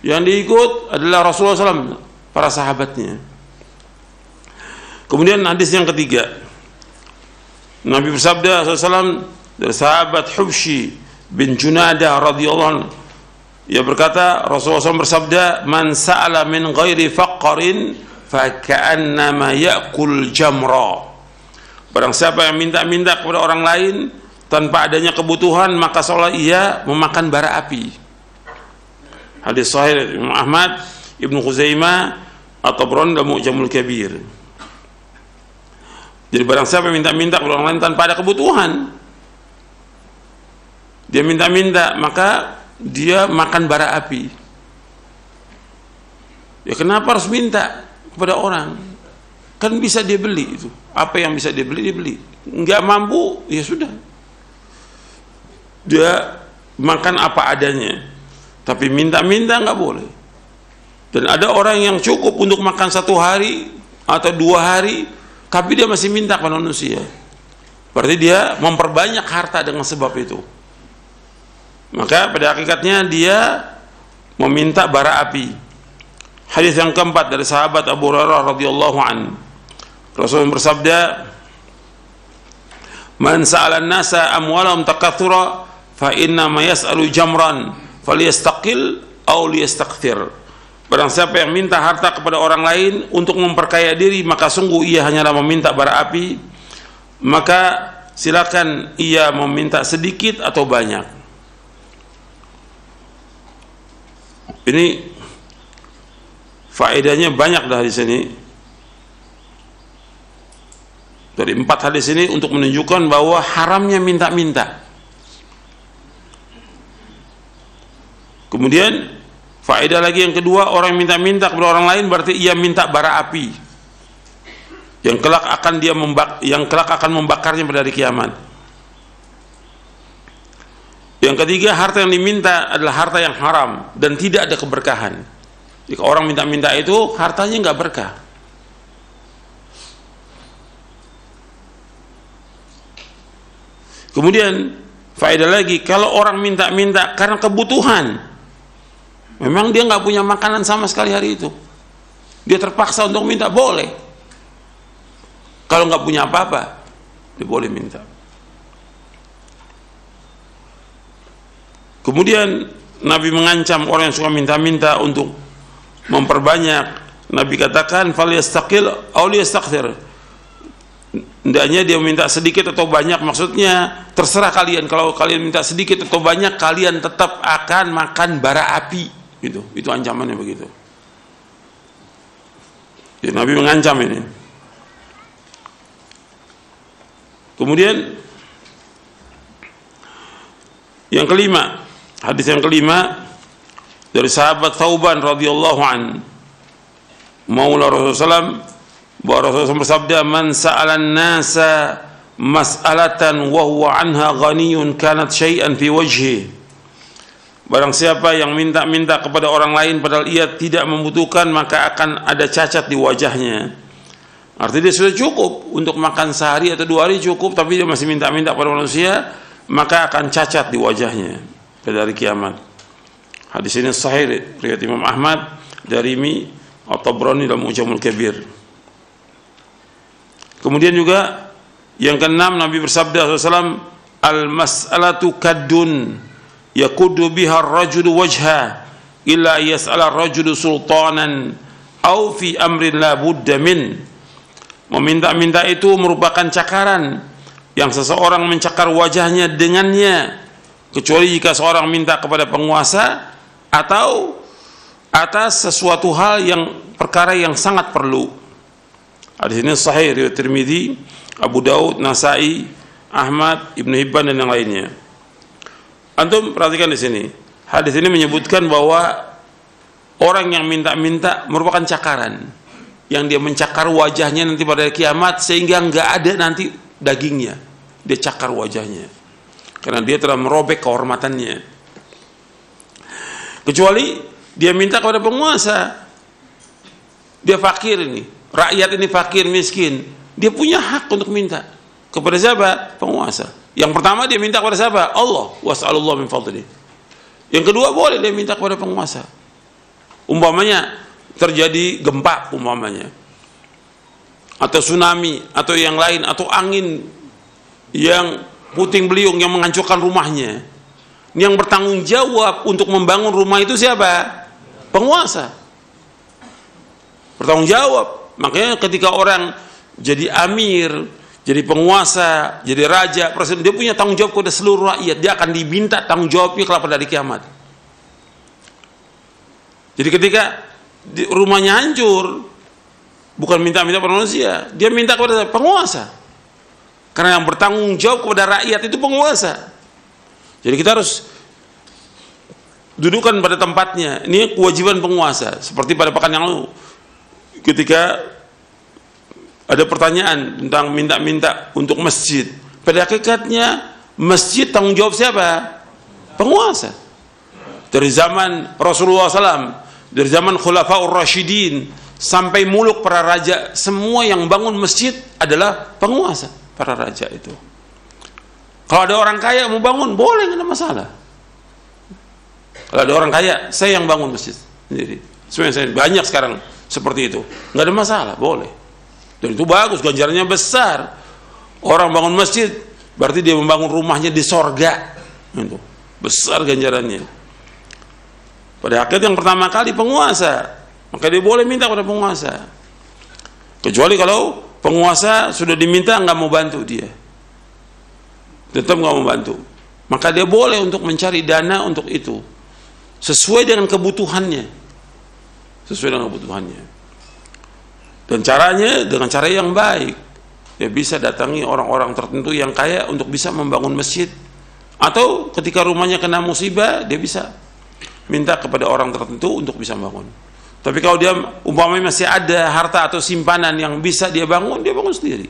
Yang diikut adalah Rasulullah SAW, para sahabatnya. Kemudian hadis yang ketiga, Nabi bersabda SAW dari sahabat Hubshi bin Junadah radhiyallahu anhu, ia berkata, Rasulullah SAW bersabda, man sa'ala min ghairi faqrin fa ka'annama ya'kul jamra. Barang siapa yang minta-minta kepada orang lain tanpa adanya kebutuhan, maka seolah ia memakan bara api. Hadis sahih Imam Ahmad, Ibnu Khuzaimah, At-Tabrani dan Mu'jamul Kabir. Jadi barang siapa minta-minta kepada orang lain tanpa ada kebutuhan, dia minta-minta, maka dia makan bara api. Ya kenapa harus minta kepada orang? Kan bisa dia beli itu. Apa yang bisa dia beli, dia beli. Nggak mampu, ya sudah. Dia makan apa adanya. Tapi minta-minta nggak boleh. Dan ada orang yang cukup untuk makan 1 hari atau 2 hari, tapi dia masih minta kepada manusia. Berarti dia memperbanyak harta dengan sebab itu. Maka pada hakikatnya dia meminta bara api. Hadis yang keempat dari sahabat Abu Hurairah radhiyallahu an. Rasulullah bersabda, "Man sa'ala an-nasa amwalahum takatsura fa inna ma yas'alu jamran falyastaqil aw liyastakthir." Barang siapa yang minta harta kepada orang lain untuk memperkaya diri, maka sungguh ia hanyalah meminta bara api. Maka silakan ia meminta sedikit atau banyak. Ini faedahnya banyak dah di sini. Dari 4 hadis ini untuk menunjukkan bahwa haramnya minta-minta. Kemudian faedah lagi yang kedua, orang yang minta-minta kepada orang lain berarti ia minta bara api yang kelak akan membakarnya pada hari kiamat. Yang ketiga, harta yang diminta adalah harta yang haram dan tidak ada keberkahan. Jika orang minta-minta itu hartanya nggak berkah. Kemudian faedah lagi, kalau orang minta-minta karena kebutuhan, memang dia nggak punya makanan sama sekali hari itu, dia terpaksa untuk minta, boleh. Kalau nggak punya apa-apa, dia boleh minta. Kemudian Nabi mengancam orang yang suka minta-minta untuk memperbanyak. Nabi katakan, "Falyastaqil aw liyastakthir." Hendaknya dia minta sedikit atau banyak, maksudnya terserah kalian. Kalau kalian minta sedikit atau banyak, kalian tetap akan makan bara api. Gitu. Itu ancamannya begitu. Ya, Nabi mengancam ini. Kemudian yang kelima, hadis yang kelima dari sahabat Thauban radhiyallahu an, Maula Rasulullah SAW, bahwa Rasulullah bersabda, "Man sa'alan nasa mas'alatan wa huwa anha ghaniyun kanat syai'an fi wajhi." Barang siapa yang minta-minta kepada orang lain padahal ia tidak membutuhkan, maka akan ada cacat di wajahnya. Artinya dia sudah cukup untuk makan sehari atau 2 hari cukup, tapi dia masih minta-minta kepada manusia, maka akan cacat di wajahnya pada hari kiamat. Hadis ini sahih riwayat Imam Ahmad, Darimi, At-Tabrani dalam Mu'jamul Kabir. Kemudian juga yang keenam, Nabi bersabda SAW, "Al-mas'alatu kaddun yakudu biha ar-rajulu wajha illa yas'ala ar-rajulu sultanan aw fi amrin la budda min." Meminta-minta itu merupakan cakaran yang seseorang mencakar wajahnya dengannya, kecuali jika seorang minta kepada penguasa atau atas sesuatu hal yang perkara yang sangat perlu. Hadis ini sahih riwayat Tirmidzi, Abu Daud, Nasai, Ahmad, Ibnu Hibban dan yang lainnya. Antum perhatikan di sini. Hadis ini menyebutkan bahwa orang yang minta-minta merupakan cakaran, yang dia mencakar wajahnya nanti pada kiamat sehingga nggak ada nanti dagingnya. Dia cakar wajahnya karena dia telah merobek kehormatannya. Kecuali dia minta kepada penguasa, dia fakir ini, rakyat ini fakir miskin, dia punya hak untuk minta kepada siapa? Penguasa. Yang pertama dia minta kepada siapa? Allah, was'alullah min fadli. Yang kedua boleh dia minta kepada penguasa. Umpamanya terjadi gempa umpamanya, atau tsunami, atau yang lain, atau angin yang puting beliung yang menghancurkan rumahnya, yang bertanggung jawab untuk membangun rumah itu siapa? Penguasa. Bertanggung jawab. Makanya ketika orang jadi amir, jadi penguasa, jadi raja, presiden, dia punya tanggung jawab kepada seluruh rakyat. Dia akan diminta tanggung jawabnya pada hari kiamat. Jadi ketika rumahnya hancur, bukan minta-minta pada manusia, dia minta kepada penguasa. Karena yang bertanggung jawab kepada rakyat itu penguasa. Jadi kita harus dudukan pada tempatnya. Ini kewajiban penguasa. Seperti pada pekan yang lalu, ketika ada pertanyaan tentang minta-minta untuk masjid. Pada hakikatnya masjid tanggung jawab siapa? Penguasa. Dari zaman Rasulullah SAW, dari zaman Khulafaur Rasyidin sampai muluk para raja, semua yang bangun masjid adalah penguasa, para raja itu. Kalau ada orang kaya mau bangun, boleh, nggak ada masalah. Kalau ada orang kaya, saya yang bangun masjid sendiri. Sebenarnya banyak sekarang seperti itu, nggak ada masalah, boleh. Dan itu bagus, ganjarannya besar. Orang bangun masjid berarti dia membangun rumahnya di sorga, itu besar ganjarannya. Pada akhirnya yang pertama kali penguasa, maka dia boleh minta pada penguasa. Kecuali kalau penguasa sudah diminta nggak mau bantu, dia tetap nggak mau bantu, maka dia boleh untuk mencari dana untuk itu sesuai dengan kebutuhannya, sesuai dengan kebutuhannya. Dan caranya dengan cara yang baik. Dia bisa datangi orang-orang tertentu yang kaya untuk bisa membangun masjid, atau ketika rumahnya kena musibah dia bisa minta kepada orang tertentu untuk bisa bangun. Tapi kalau dia umpamanya masih ada harta atau simpanan yang bisa dia bangun sendiri.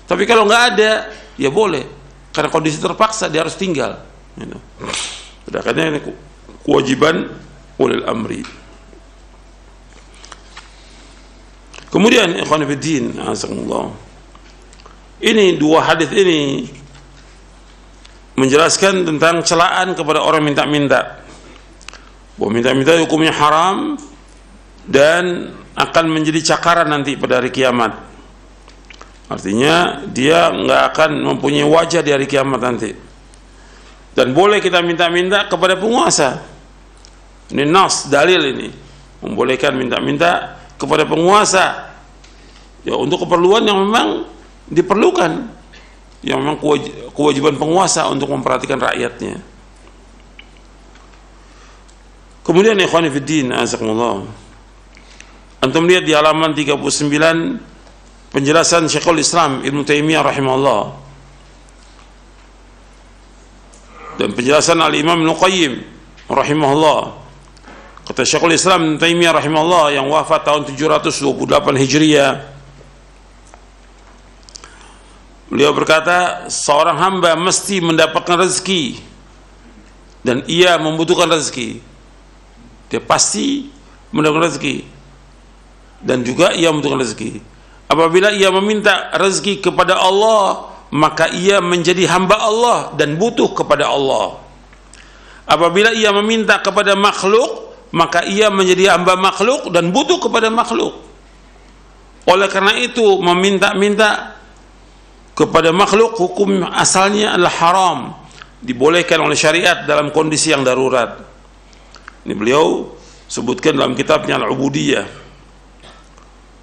Tapi kalau nggak ada, ya boleh, karena kondisi terpaksa dia harus tinggal. Karena ini kewajiban ulil amri. Kemudian ikhwan fillah, azakumullah, ini dua hadis ini menjelaskan tentang celaan kepada orang minta-minta, bahwa minta-minta hukumnya haram dan akan menjadi cakaran nanti pada hari kiamat. Artinya dia nggak akan mempunyai wajah di hari kiamat nanti. Dan boleh kita minta-minta kepada penguasa. Ini nas, dalil ini membolehkan minta-minta kepada penguasa, ya untuk keperluan yang memang diperlukan, yang memang kewajiban penguasa untuk memperhatikan rakyatnya. Kemudian ikhwan fillah, azakumullah, antum lihat di halaman 39 penjelasan Syekhul Islam Ibnu Taimiyah rahimahullah dan penjelasan Al-Imam Ibnu Qayyim rahimahullah. Kata Syekhul Islam Taimiyah rahimahullah yang wafat tahun 728 Hijriah, beliau berkata, seorang hamba mesti mendapatkan rezeki dan ia membutuhkan rezeki. Dia pasti mendapatkan rezeki dan juga ia membutuhkan rezeki. Apabila ia meminta rezeki kepada Allah, maka ia menjadi hamba Allah dan butuh kepada Allah. Apabila ia meminta kepada makhluk, maka ia menjadi hamba makhluk dan butuh kepada makhluk. Oleh karena itu, meminta-minta kepada makhluk hukum asalnya adalah haram, dibolehkan oleh syariat dalam kondisi yang darurat. Ini beliau sebutkan dalam kitabnya Al-Ubudiyah.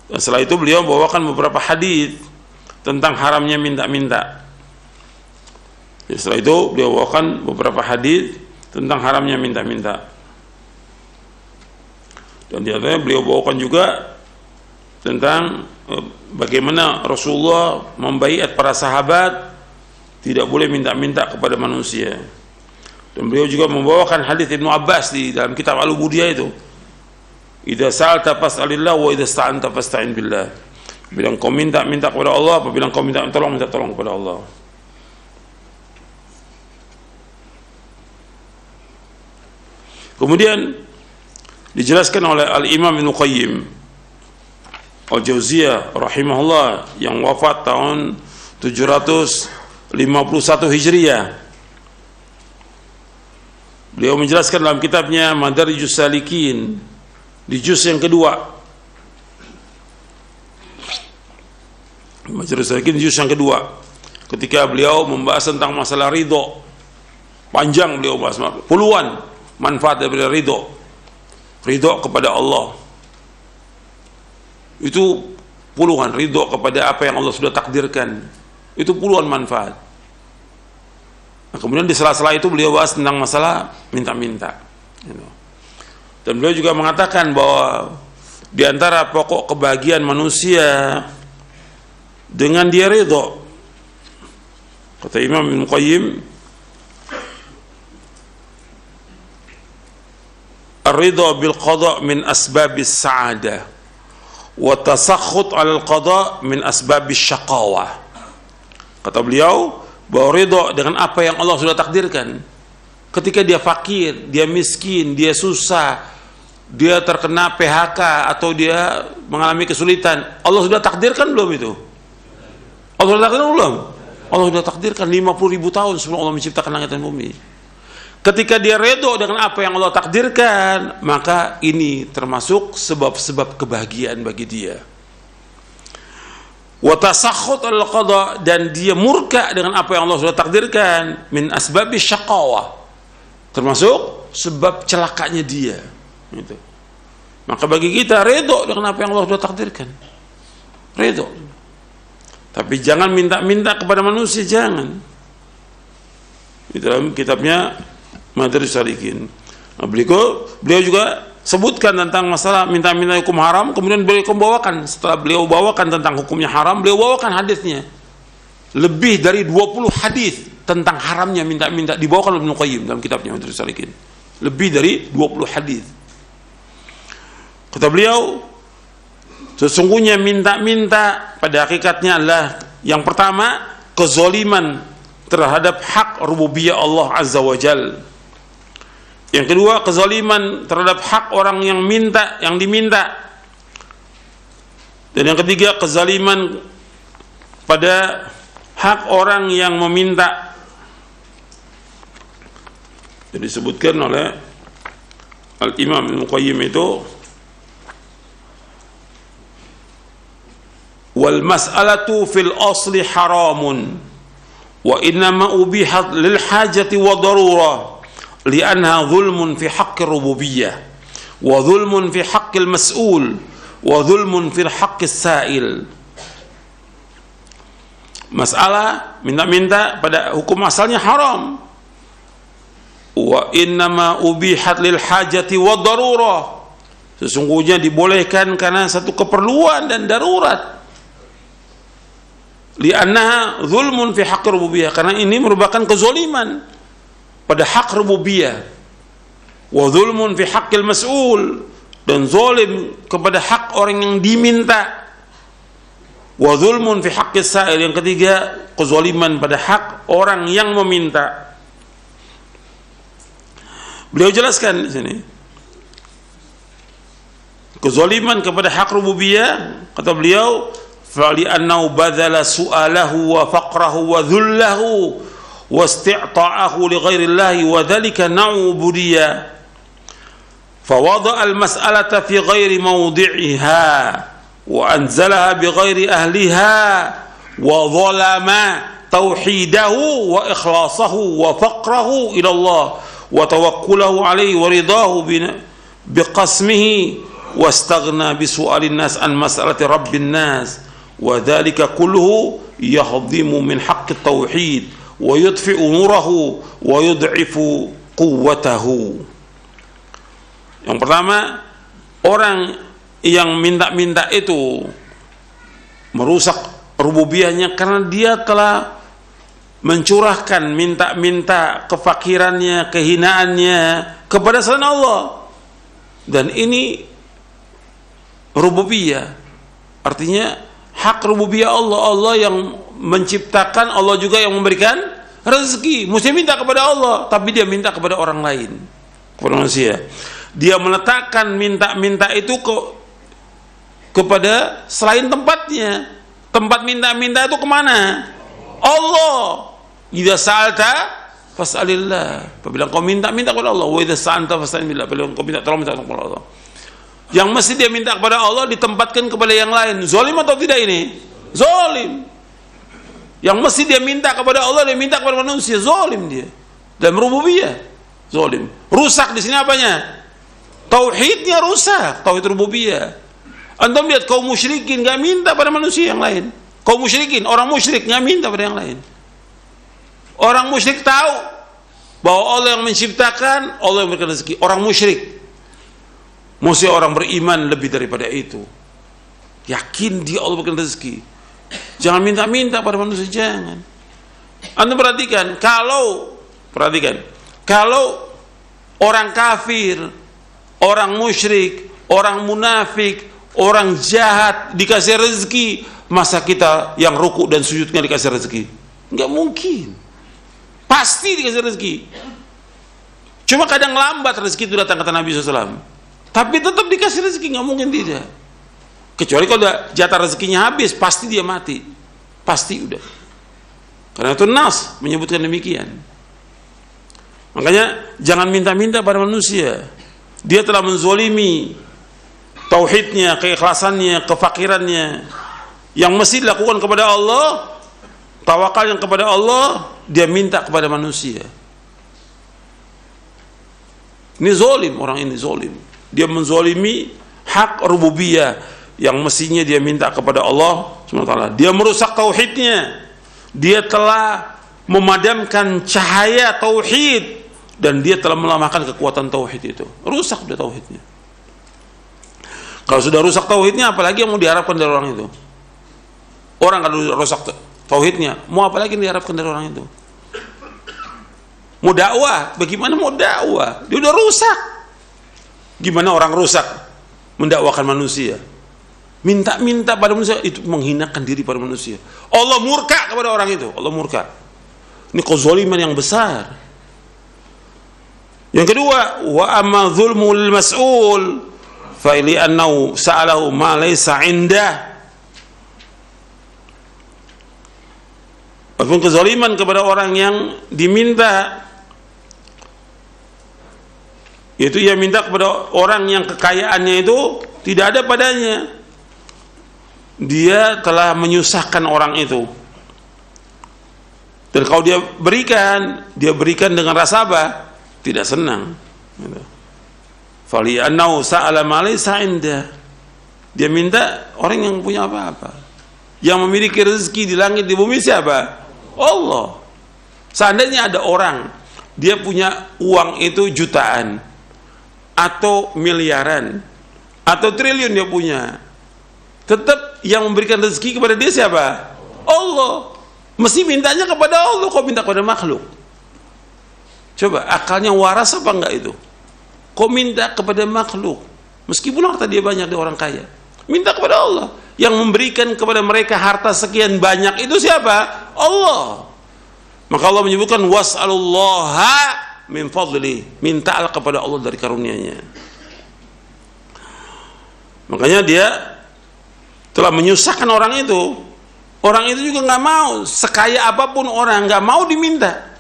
Dan setelah itu beliau bawakan beberapa hadis tentang haramnya minta-minta. Setelah itu beliau bawakan beberapa hadis tentang haramnya minta-minta. Dan di antaranya beliau bawakan juga tentang bagaimana Rasulullah membaiat para sahabat tidak boleh minta-minta kepada manusia. Dan beliau juga membawakan hadis Ibnu Abbas di dalam kitab Al-Ubudiyah itu, idza sa'alta fas'alillah wa idza sta'anta fasta'in billah. Bila engkau minta-minta kepada Allah, apabila engkau minta tolong kepada Allah. Kemudian dijelaskan oleh Al-Imam Ibnu Qayyim Al-Jauziyah rahimahullah yang wafat tahun 751 Hijriah. Beliau menjelaskan dalam kitabnya Madarijus Salikin di juz yang kedua. Madarijus Salikin di juz yang kedua, ketika beliau membahas tentang masalah ridho, panjang beliau bahas puluhan manfaat dari ridho kepada Allah. Itu puluhan, ridho kepada apa yang Allah sudah takdirkan, itu puluhan manfaat. Nah, kemudian di sela-sela itu beliau bahas tentang masalah minta-minta. Dan beliau juga mengatakan bahwa di antara pokok kebahagiaan manusia dengan dia ridho. Kata Imam Ibnu Qayyim, ar-ridha bil qada min asbabis sa'adah wa tasakhut 'alal qada min asbabis syaqawah. Kata beliau bahwa ridha dengan apa yang Allah sudah takdirkan. Ketika dia fakir, dia miskin, dia susah, dia terkena PHK atau dia mengalami kesulitan, Allah sudah takdirkan belum itu? Allah sudah takdirkan belum? Allah sudah takdirkan 50.000 tahun sebelum Allah menciptakan langit dan bumi. Ketika dia redha dengan apa yang Allah takdirkan, maka ini termasuk sebab-sebab kebahagiaan bagi dia. Wa tasakhut al-qada, dan dia murka dengan apa yang Allah sudah takdirkan, min asbabis syaqawah, termasuk sebab celakanya dia. Gitu. Maka bagi kita redha dengan apa yang Allah sudah takdirkan, redha. Tapi jangan minta-minta kepada manusia, jangan. Di dalam kitabnya Madarijus Salikin, beliau juga sebutkan tentang masalah minta-minta hukum haram. Kemudian beliau membawakan, setelah beliau bawakan tentang hukumnya haram, beliau bawakan hadisnya. Lebih dari 20 hadis tentang haramnya minta-minta dibawakan oleh Ibnu Qayyim dalam kitabnya Madarijus Salikin. Lebih dari 20 hadis. Kata beliau, sesungguhnya minta-minta pada hakikatnya adalah yang pertama kezaliman terhadap hak rububiyah Allah Azza wa Jalla. Yang kedua kezaliman terhadap hak orang yang minta, yang diminta. Dan yang ketiga kezaliman pada hak orang yang meminta. Jadi disebutkan oleh Al-Imam Ibnu Qayyim itu, wal mas'alatu fil asli haramun wa innama ubihat lil hajati wa darurah li'anha zulmun fi haqqi rububiyyah wa zulmun fi haqqil mas'ul wa zulmun fi haqqis sa'il. Masalah minta-minta pada hukum asalnya haram. Wa innama ubihat lil hajati wa darurah, sesungguhnya dibolehkan karena satu keperluan dan darurat. Li'annaha zulmun fi haqqi rububiyyah, karena ini merupakan kezaliman pada hak rububiyah. Wa zulmun fi haqqil mas'ul, dan zalim kepada hak orang yang diminta. Wa zulmun fi haqqis sa'il, yang ketiga kezaliman pada hak orang yang meminta. Beliau jelaskan di sini kezaliman kepada hak rububiyah, kata beliau, فَلِأَنَّهُ بَذَلَ سُؤَالَهُ وَفَقْرَهُ وَذُلَّهُ وَاسْتِعْطَاءَهُ لِغَيْرِ اللَّهِ وَذَلِكَ نَعُوبُدِيَّةٌ فَوَضَعَ الْمَسْأَلَةَ فِي غَيْرِ مَوْضِعِهَا وَأَنْزَلَهَا بِغَيْرِ أَهْلِهَا وَظَلَمَ تَوْحِيدَهُ وَإِخْلَاصَهُ وَفَقْرَهُ إِلَى اللَّهِ وَتَوَكُّلَهُ عَلَيْهِ وَرِضَاهُ بِقَسْمِهِ واستغنى بسؤال الناس عن مسألة رب الناس وذلك كله يهضم من حق التوحيد ويطفئ نوره ويضعف قوته. Yang pertama, orang yang minta-minta itu merusak rububiyahnya karena dia telah mencurahkan minta-minta kefakirannya, kehinaannya kepada selain Allah. Dan ini rububiyah, artinya hak rububiyah Allah. Allah yang menciptakan, Allah juga yang memberikan rezeki. Mesti minta kepada Allah, tapi dia minta kepada orang lain, kepada manusia. Dia meletakkan minta-minta itu kepada selain tempatnya. Tempat minta-minta itu kemana? Allah. Idza sa'alta fas'alillah. Apabila kau minta-minta kepada Allah. Wa idza sa'alta fas'alillah. Apabila kau minta tolong, minta kepada Allah. Yang mesti dia minta kepada Allah ditempatkan kepada yang lain. Zalim atau tidak ini? Zalim. Yang mesti dia minta kepada Allah, dia minta kepada manusia. Zalim dia. Dalam rububiyah, zalim. Rusak di sini apanya? Tauhidnya rusak. Tauhid rububiyah. Antum lihat kaum musyrikin enggak minta pada manusia yang lain. Kaum musyrikin, orang musyrik enggak minta pada yang lain. Orang musyrik tahu bahwa Allah yang menciptakan, Allah yang memberikan rezeki. Orang musyrik. Mesti orang beriman lebih daripada itu. Yakin dia Allah berikan rezeki. Jangan minta-minta pada manusia, jangan. Anda perhatikan, kalau orang kafir orang musyrik, orang munafik, orang jahat dikasih rezeki, masa kita yang ruku dan sujudnya dikasih rezeki? Enggak mungkin. Pasti dikasih rezeki. Cuma kadang lambat rezeki itu datang, kata Nabi SAW. Tapi tetap dikasih rezeki, nggak mungkin tidak. Kecuali kalau jatah rezekinya habis, pasti dia mati. Pasti udah. Karena itu Nas menyebutkan demikian. Makanya jangan minta-minta pada manusia. Dia telah menzolimi tauhidnya, keikhlasannya, kefakirannya. Yang mesti dilakukan kepada Allah, tawakal yang kepada Allah, dia minta kepada manusia. Ini zolim, orang ini zolim. Dia menzolimi hak rububiyah yang mestinya dia minta kepada Allah SWT. Dia merusak tauhidnya. Dia telah memadamkan cahaya tauhid dan dia telah melemahkan kekuatan tauhid itu. Rusak sudah tauhidnya. Kalau sudah rusak tauhidnya, apalagi yang mau diharapkan dari orang itu? Orang kalau rusak tauhidnya, mau apalagi yang diharapkan dari orang itu? Mau dakwah, bagaimana mau dakwah? Dia udah rusak. Gimana orang rusak mendakwakan manusia? Minta-minta pada manusia, itu menghinakan diri pada manusia. Allah murka kepada orang itu. Allah murka. Ini kezaliman yang besar. Yang kedua, wa amma dzulmul mas'ul fa li annahu sa'alahu ma laysa 'indah. Apapun kezaliman kepada orang yang diminta, yaitu ia minta kepada orang yang kekayaannya itu tidak ada padanya. Dia telah menyusahkan orang itu. Dan kalau dia berikan dengan rasa apa? Tidak senang. Fali annau sa'ala ma laysa 'indah. Dia minta orang yang punya apa-apa. Yang memiliki rezeki di langit di bumi siapa? Allah. Seandainya ada orang dia punya uang itu jutaan atau miliaran atau triliun dia punya, tetap yang memberikan rezeki kepada dia siapa? Allah. Mesti mintanya kepada Allah, kok minta kepada makhluk? Coba akalnya waras apa enggak itu? Kok minta kepada makhluk? Meskipun harta dia banyak, dia orang kaya, minta kepada Allah. Yang memberikan kepada mereka harta sekian banyak itu siapa? Allah. Maka Allah menyebutkan was'alullaha min fadli, mintalah kepada Allah dari karunia-Nya. Makanya dia telah menyusahkan orang itu. Orang itu juga nggak mau, sekaya apapun orang nggak mau diminta.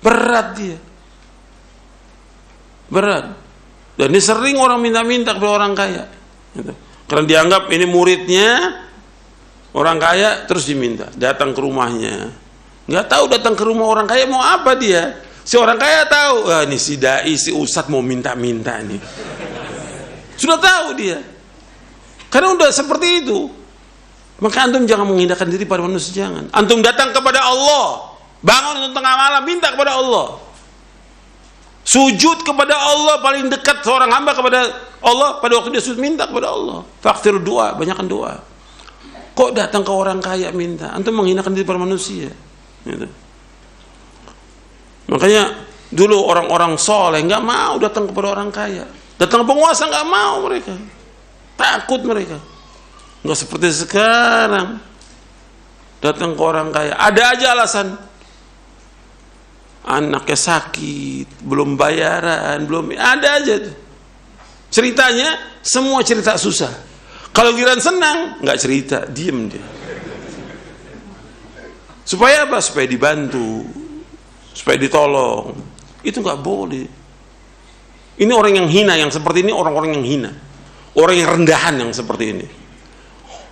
Berat dia, berat. Dan ini sering orang minta-minta kepada orang kaya, gitu. Karena dianggap ini muridnya orang kaya, terus diminta datang ke rumahnya. Nggak tahu datang ke rumah orang kaya mau apa dia. Si orang kaya tahu, ini si dai, si ustadz mau minta-minta nih. Sudah tahu dia. Karena udah seperti itu. Maka antum jangan mengindahkan diri pada manusia, jangan. Antum datang kepada Allah, bangun untuk tengah malam, minta kepada Allah. Sujud kepada Allah, paling dekat seorang hamba kepada Allah pada waktu dia sujud, minta kepada Allah. Faktir doa, banyakkan doa. Kok datang ke orang kaya minta? Antum menghinakan diri pada manusia. Gitu. Makanya dulu orang-orang soleh nggak mau datang kepada orang kaya. Datang ke penguasa nggak mau mereka. Takut mereka. Nggak seperti sekarang. Datang ke orang kaya, ada aja alasan. Anaknya sakit, belum bayaran, belum, ada aja tuh. Ceritanya semua cerita susah. Kalau giliran senang nggak cerita, diem dia. Supaya apa? Supaya dibantu, supaya ditolong. Itu nggak boleh. Ini orang yang hina, yang seperti ini orang-orang yang hina, orang yang rendahan yang seperti ini.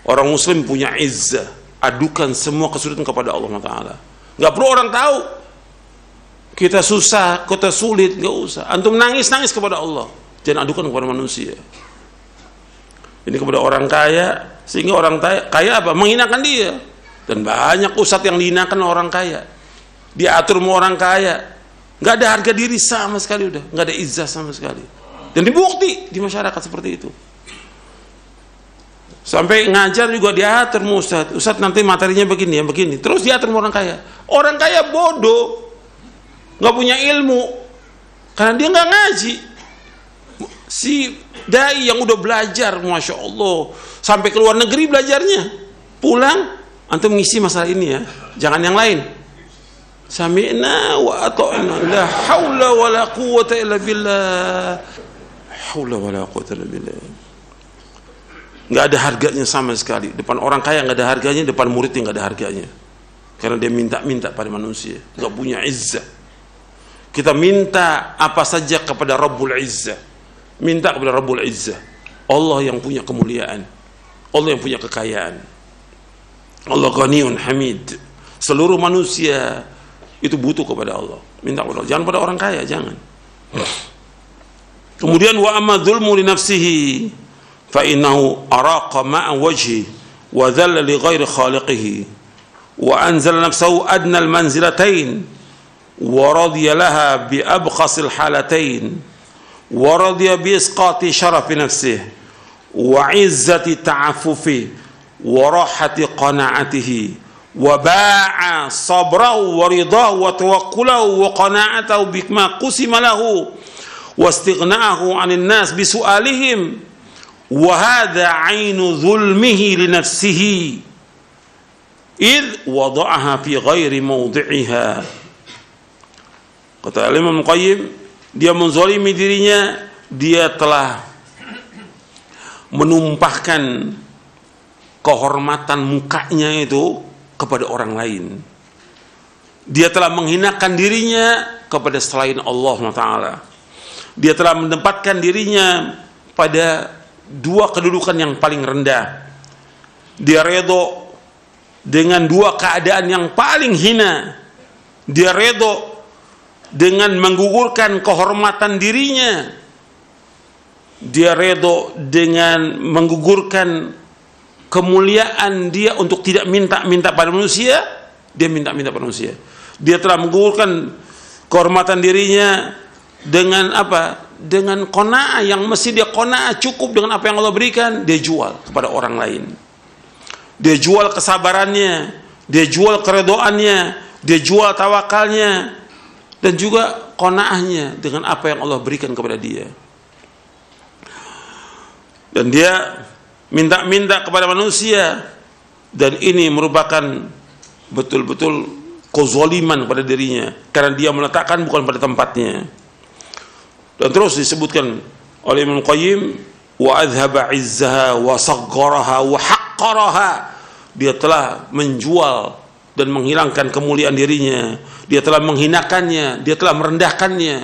Orang Muslim punya izzah, adukan semua kesulitan kepada Allah Taala. Nggak perlu orang tahu. Kita susah, kita sulit, nggak usah. Antum nangis kepada Allah, jangan adukan kepada manusia. Ini kepada orang kaya, sehingga orang kaya apa? Menghinakan dia. Dan banyak ustadz yang dihinakan orang kaya. Diatur sama orang kaya, nggak ada harga diri sama sekali, udah nggak ada izzah sama sekali. Dan dibukti di masyarakat seperti itu. Sampai ngajar juga diatur sama ustadz. Ustadz nanti materinya begini ya, begini. Terus diatur sama orang kaya. Orang kaya bodoh, nggak punya ilmu, karena dia nggak ngaji. Si dai yang udah belajar, Masya Allah, sampai ke luar negeri belajarnya, pulang, antum mengisi masalah ini ya, jangan yang lain. Sami'na wa ata'na, la haula wa la quwwata illa billah. Haula wa la quwwata illa billah. Nggak ada harganya sama sekali. Depan orang kaya nggak ada harganya, depan muridnya nggak ada harganya. Karena dia minta-minta pada manusia, nggak punya izzah. Kita minta apa saja kepada Rabbul Izzah. Minta kepada Rabbul Izzah. Allah yang punya kemuliaan, Allah yang punya kekayaan. Allah Ghaniyun Hamid. Seluruh manusia itu butuh kepada Allah. Minta kepada Allah. Jangan pada orang kaya, jangan. Kemudian wa amma dzulmu li nafsihi fa innahu araqa ma'a wajhi wa dhalla li ghairi khaliqihi wa anzala nafsahu adna al-manzilatain wa radiya laha bi abkhasil halatain wa radiya bi isqati syarafi nafsihi wa izzati ta'affufi wa rahati qana'atihi wa ba'a sabrahu wa ridahu wa tawakkulahu wa qana'atahu bima qusima lahu wa istighna'ahu 'anil nas bi su'alihim wa hadha 'ainu dhulmihi li nafsihi id wada'aha fi ghairi mawdi'iha. Kata Imam Qayyim, dia menzalimi dirinya, dia telah menumpahkan kehormatan mukanya itu kepada orang lain. Dia telah menghinakan dirinya kepada selain Allah Taala. Dia telah menempatkan dirinya pada dua kedudukan yang paling rendah. Dia redho dengan dua keadaan yang paling hina. Dia redho dengan menggugurkan kehormatan dirinya. Dia redho dengan menggugurkan kemuliaan dia untuk tidak minta-minta pada manusia. Dia minta-minta pada manusia. Dia telah menggugurkan kehormatan dirinya dengan apa? Dengan qanaah, yang mesti dia qanaah cukup dengan apa yang Allah berikan, dia jual kepada orang lain. Dia jual kesabarannya, dia jual keredoannya, dia jual tawakalnya, dan juga qanaahnya dengan apa yang Allah berikan kepada dia. Dan dia minta-minta kepada manusia, dan ini merupakan betul-betul kezaliman pada dirinya, karena dia meletakkan bukan pada tempatnya. Dan terus disebutkan oleh Imam Qayyim, wa adhaba izzaha wa sagharaha wa haqqaraha. Dia telah menjual dan menghilangkan kemuliaan dirinya, dia telah menghinakannya, dia telah merendahkannya.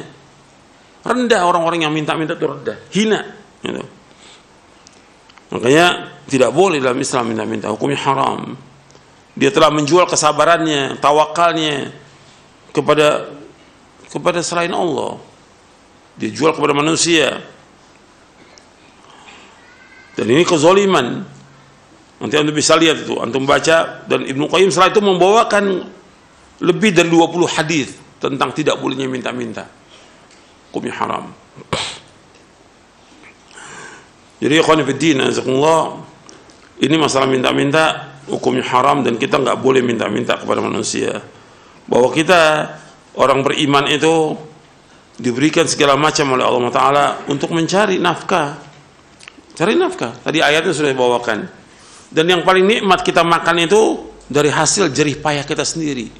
Rendah orang-orang yang minta-minta itu rendah, hina gitu. Makanya tidak boleh dalam Islam minta-minta, hukumnya haram. Dia telah menjual kesabarannya, tawakalnya kepada selain Allah. Dia jual kepada manusia. Dan ini kezaliman. Nanti antum bisa lihat itu, antum baca. Dan Ibnu Qayyim setelah itu membawakan lebih dari 20 hadis tentang tidak bolehnya minta-minta, hukumnya haram. Jadi ikhwan fillah, azakumullah, ini masalah minta-minta hukumnya haram, dan kita nggak boleh minta-minta kepada manusia. Bahwa kita orang beriman itu diberikan segala macam oleh Allah Ta'ala untuk mencari nafkah. Cari nafkah, tadi ayatnya sudah dibawakan. Dan yang paling nikmat kita makan itu dari hasil jerih payah kita sendiri,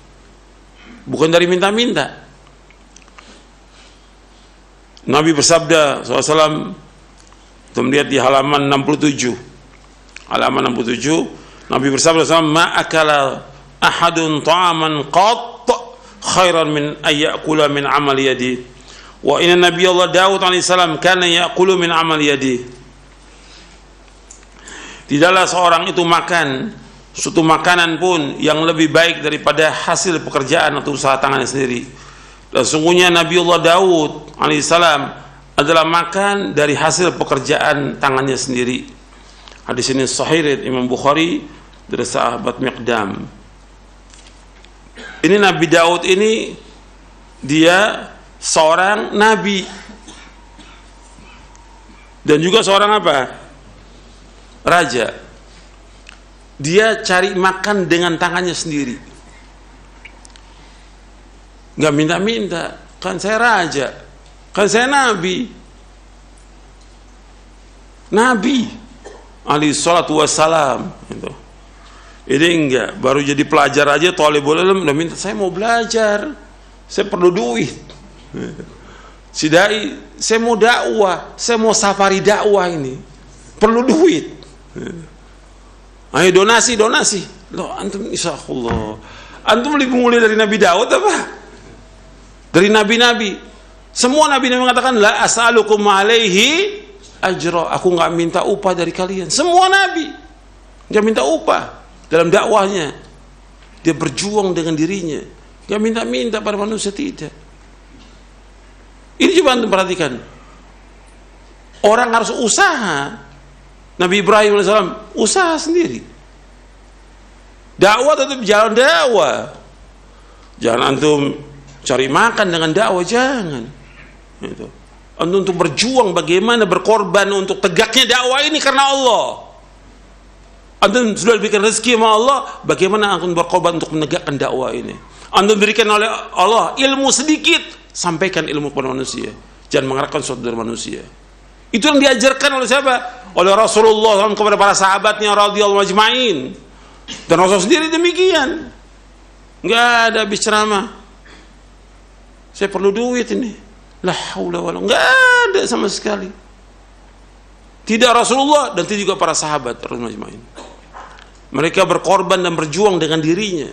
bukan dari minta-minta. Nabi bersabda SAW, kita melihat di halaman 67. Halaman 67, Nabi bersabda SAW, ma akala ahadun ta'aman qat khairan min ayyakula min amal yadi. Wa inna Nabi Allah Daud alaihissalam kana ya'kulu min amal yadi. Tidaklah seorang itu makan suatu makanan pun yang lebih baik daripada hasil pekerjaan atau usaha tangannya sendiri. Dan sungguhnya Nabi Allah Daud alaihissalam adalah makan dari hasil pekerjaan tangannya sendiri. Hadis ini sahih riwayat Imam Bukhari dari sahabat Miqdam. Ini Nabi Daud ini dia seorang nabi dan juga seorang apa? Raja. Dia cari makan dengan tangannya sendiri, nggak minta-minta. Kan saya raja, kan saya nabi, Nabi alaihi salatu wassalam gitu. Ini enggak, baru jadi pelajar aja thalibul ilm udah minta, saya mau belajar, saya perlu duit. Si dai, saya mau dakwah, saya mau safari dakwah ini, perlu duit. Ayo donasi. Loh, antum insyaallah, antum lebih mulia dari Nabi Daud apa? Dari nabi-nabi. Semua nabi-nabi mengatakan la as'alukum alaihi ajra, aku enggak minta upah dari kalian. Semua nabi enggak minta upah dalam dakwahnya. Dia berjuang dengan dirinya, enggak minta-minta pada manusia, tidak. Ini coba antum perhatikan. Orang harus usaha. Nabi Ibrahim AS usaha sendiri. Dakwah tetap jalan dakwah. Jangan antum cari makan dengan dakwah, jangan. Itu. Antum untuk berjuang bagaimana berkorban untuk tegaknya dakwah ini karena Allah. Antum sudah diberikan rezeki sama Allah, bagaimana antum berkorban untuk menegakkan dakwah ini. Antum diberikan oleh Allah ilmu sedikit, sampaikan ilmu kepada manusia. Jangan mengharapkan sesuatu dari manusia. Itu yang diajarkan oleh siapa? Oleh Rasulullah SAW kepada para sahabatnya radhiyallahu ajma'in. Dan Rasul sendiri demikian. Enggak ada habis ceramah, saya perlu duit ini, la haula wala, enggak ada sama sekali. Tidak Rasulullah dan tidak juga para sahabat radhiyallahu ajma'in. Mereka berkorban dan berjuang dengan dirinya.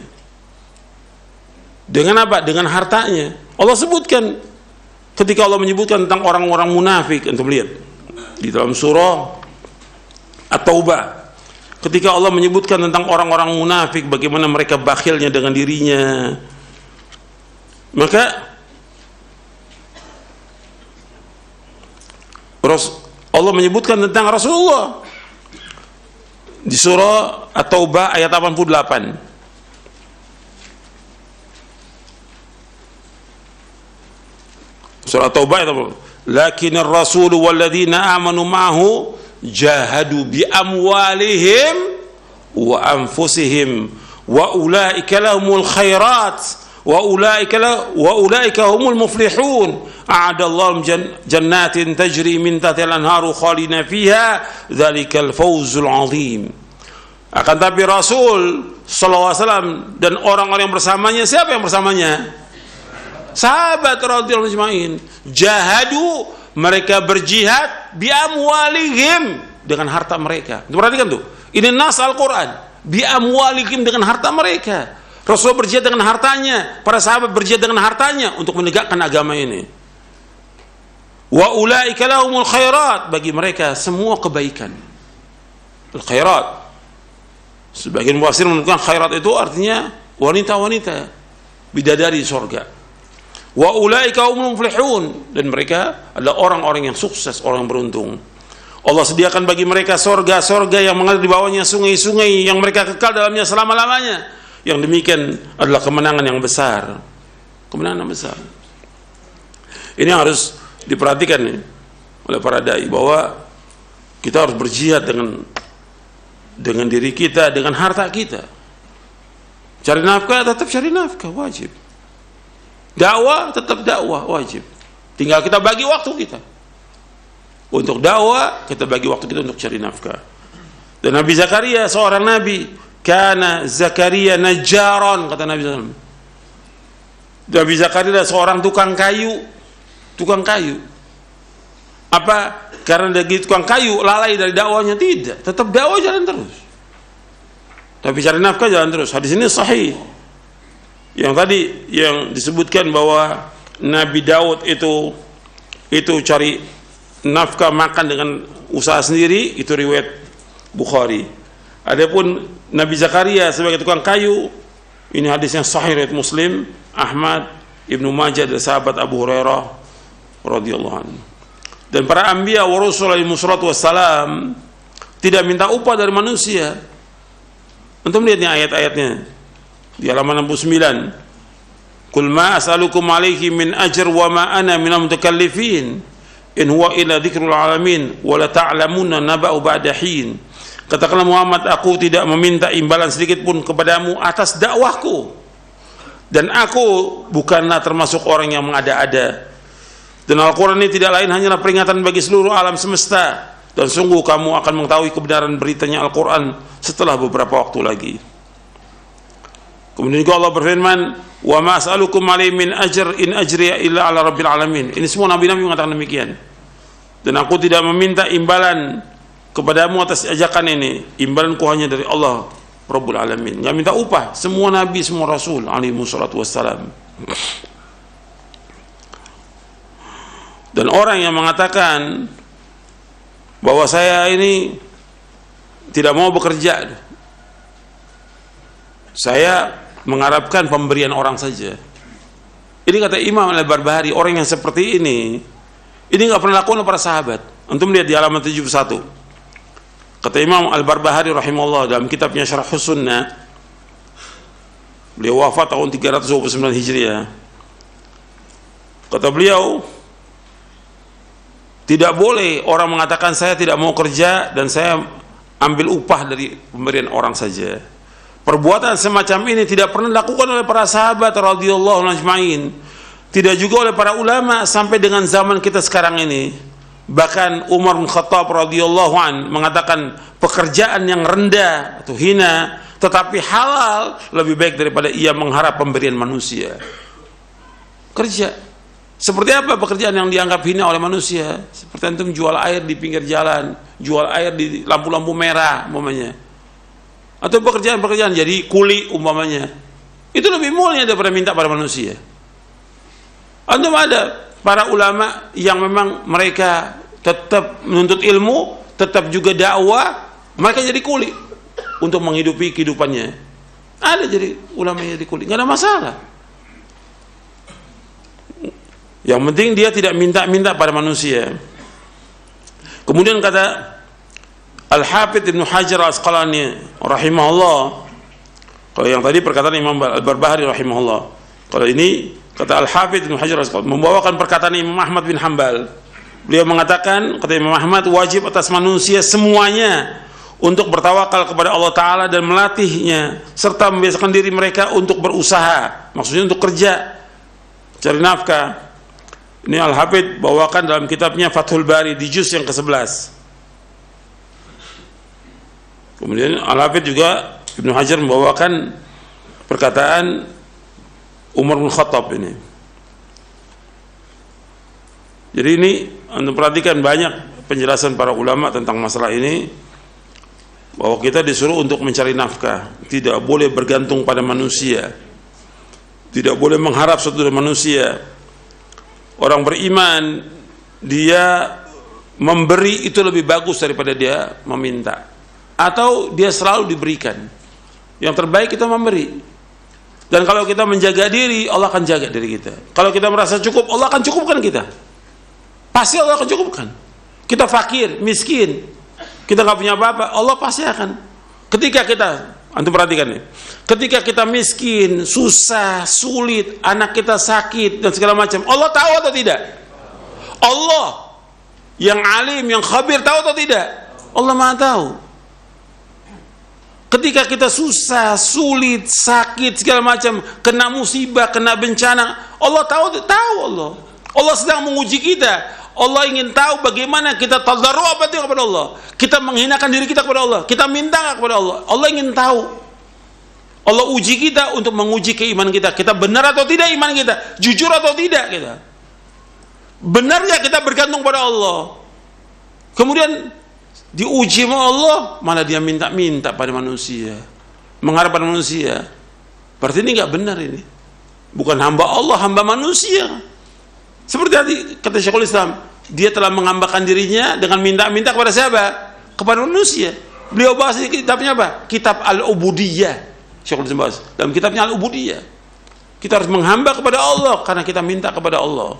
Dengan apa? Dengan hartanya. Allah sebutkan ketika Allah menyebutkan tentang orang-orang munafik, antum lihat di dalam surah At-Taubah, ketika Allah menyebutkan tentang orang-orang munafik, bagaimana mereka bakhilnya dengan dirinya, maka Allah menyebutkan tentang Rasulullah di surah At-Taubah ayat 88. Surah At-Taubah ayat 88. Lakinar rasul walladzina amanu ma'ahu jahadu bi amwalihim wa anfusihim wa ulaika lahumul khairat wa ulaika humul muflihun a'adallahu jannatin tajri min tahtiha al-anharu khalidina fiha dzalikal fawzul azim. Akan tapi Rasul sallallahu alaihi wasallam dan orang-orang yang bersamanya, siapa yang bersamanya? Sahabat radhiyallahu ajma'in. Jahadu, mereka berjihad bi amwalihim, dengan harta mereka. Perhatikan tuh, ini nas Al-Quran, bi amwalihim, dengan harta mereka. Rasul berjihad dengan hartanya, para sahabat berjihad dengan hartanya untuk menegakkan agama ini. Wa ulaika lahumul khairat, bagi mereka semua kebaikan. Al-khairat, sebagian mufassir menentukan khairat itu artinya wanita-wanita bidadari surga. Wa ulaika humul muflihun, dan mereka adalah orang-orang yang sukses, orang yang beruntung. Allah sediakan bagi mereka surga-surga yang mengalir di bawahnya sungai-sungai yang mereka kekal dalamnya selama-lamanya. Yang demikian adalah kemenangan yang besar. Kemenangan yang besar. Ini harus diperhatikan nih oleh para dai, bahwa kita harus berjihad dengan diri kita, dengan harta kita. Cari nafkah, tetap cari nafkah, wajib. Dakwah, tetap dakwah, wajib. Tinggal kita bagi waktu kita untuk dakwah, kita bagi waktu kita untuk cari nafkah. Dan Nabi Zakaria seorang nabi, kana Zakaria najjaron, kata Nabi SAW. Nabi Zakaria seorang tukang kayu. Tukang kayu. Apa? Karena dia tukang kayu lalai dari dakwahnya? Tidak, tetap dakwah jalan terus. Tapi cari nafkah jalan terus. Hadis ini sahih. Yang tadi yang disebutkan bahwa Nabi Daud itu cari nafkah makan dengan usaha sendiri, itu riwayat Bukhari. Adapun Nabi Zakaria sebagai tukang kayu, ini hadis yang sahih riwayat Muslim, Ahmad, Ibnu Majah dari sahabat Abu Hurairah radhiyallahu anhu. Dan para anbiya wa rasul alaihi wassalatu wassalam tidak minta upah dari manusia. Antum lihat nih ayat-ayatnya di halaman 69. Qul ma as'alukum alaihi min ajr wa ma ana minal mutakallifin in huwa illa dzikrul alamin wa la ta'lamunna naba'u ba'da hin. Katakanlah Muhammad, aku tidak meminta imbalan sedikit pun kepadamu atas dakwahku, dan aku bukanlah termasuk orang yang mengada-ada. Dan Al-Quran ini tidak lain hanyalah peringatan bagi seluruh alam semesta, dan sungguh kamu akan mengetahui kebenaran beritanya Al-Quran setelah beberapa waktu lagi. Kemudian juga Allah berfirman, wa ma as'alukum alaihi min ajr in ajriya illa ala rabbil alamin. Ini semua nabi-nabi mengatakan demikian. Dan aku tidak meminta imbalan kepadamu atas ajakan ini, imbalanku hanya dari Allah Rabbul Alamin. Enggak minta upah. Semua nabi, semua rasul alaihi wassalatu wassalam. Dan orang yang mengatakan bahwa saya ini tidak mau bekerja, saya mengharapkan pemberian orang saja, ini kata Imam Al-Barbahari, orang yang seperti ini nggak pernah lakukan para sahabat. Antum lihat di halaman 71. Kata Imam Al-Barbahari rahimahullah dalam kitabnya Syarh Sunnah, beliau wafat tahun 329 Hijriah. Kata beliau, tidak boleh orang mengatakan saya tidak mau kerja dan saya ambil upah dari pemberian orang saja. Perbuatan semacam ini tidak pernah dilakukan oleh para sahabat radhiyallahu anhum, tidak juga oleh para ulama sampai dengan zaman kita sekarang ini. Bahkan Umar bin Khattab radhiyallahu an mengatakan pekerjaan yang rendah atau hina tetapi halal lebih baik daripada ia mengharap pemberian manusia. Kerja seperti apa pekerjaan yang dianggap hina oleh manusia? Seperti antum jual air di pinggir jalan, jual air di lampu-lampu merah umpamanya. Atau pekerjaan-pekerjaan jadi kuli umpamanya. Itu lebih mulia daripada minta pada manusia. Antum ada para ulama yang memang mereka tetap menuntut ilmu, tetap juga dakwah, mereka jadi kuli untuk menghidupi kehidupannya. Ada jadi ulama yang jadi kuli, nggak ada masalah. Yang penting dia tidak minta-minta pada manusia. Kemudian kata Al-Hafidz Ibnu Hajar Al-Asqalani rahimahullah, kalau yang tadi perkataan Imam Al-Barbahari rahimahullah, kalau ini kata Al-Hafidz Ibnu Hajar Al-Asqalani membawakan perkataan Imam Ahmad bin Hanbal. Beliau mengatakan, kata Imam Ahmad, wajib atas manusia semuanya untuk bertawakal kepada Allah Ta'ala dan melatihnya serta membiasakan diri mereka untuk berusaha, maksudnya untuk kerja, cari nafkah. Ini Al-Hafidz bawakan dalam kitabnya Fathul Bari di juz yang ke-11. Kemudian Al-Hafidz juga Ibnu Hajar membawakan perkataan Umar bin Khattab ini. Jadi ini untuk perhatikan banyak penjelasan para ulama tentang masalah ini, bahwa kita disuruh untuk mencari nafkah, tidak boleh bergantung pada manusia, tidak boleh mengharap sesuatu dari manusia. Orang beriman dia memberi itu lebih bagus daripada dia meminta, atau dia selalu diberikan. Yang terbaik kita memberi. Dan kalau kita menjaga diri, Allah akan jaga diri kita. Kalau kita merasa cukup, Allah akan cukupkan kita. Pasti Allah akan cukupkan. Kita fakir, miskin, kita nggak punya apa-apa, Allah pasti akan. Ketika kita, antum perhatikan nih, ketika kita miskin, susah, sulit, anak kita sakit dan segala macam, Allah tahu atau tidak? Allah yang alim, yang khabir tahu atau tidak? Allah Maha tahu. Ketika kita susah, sulit, sakit, segala macam, kena musibah, kena bencana, Allah tahu Allah. Allah sedang menguji kita. Allah ingin tahu bagaimana kita tadarru' kepada Allah. Kita menghinakan diri kita kepada Allah. Kita minta kepada Allah. Allah ingin tahu. Allah uji kita untuk menguji keimanan kita. Kita benar atau tidak iman kita? Jujur atau tidak kita? Benar ya kita bergantung pada Allah? Kemudian diuji sama Allah, malah dia minta-minta pada manusia, mengharap pada manusia. Berarti ini nggak benar ini. Bukan hamba Allah, hamba manusia. Seperti tadi kata Syekhul Islam, dia telah menghambakan dirinya dengan minta-minta kepada siapa? Kepada manusia. Beliau bahas di kitabnya apa? Kitab Al-Ubudiyah. Syekhul Islam bahas dalam kitabnya Al-Ubudiyah. Kita harus menghamba kepada Allah karena kita minta kepada Allah,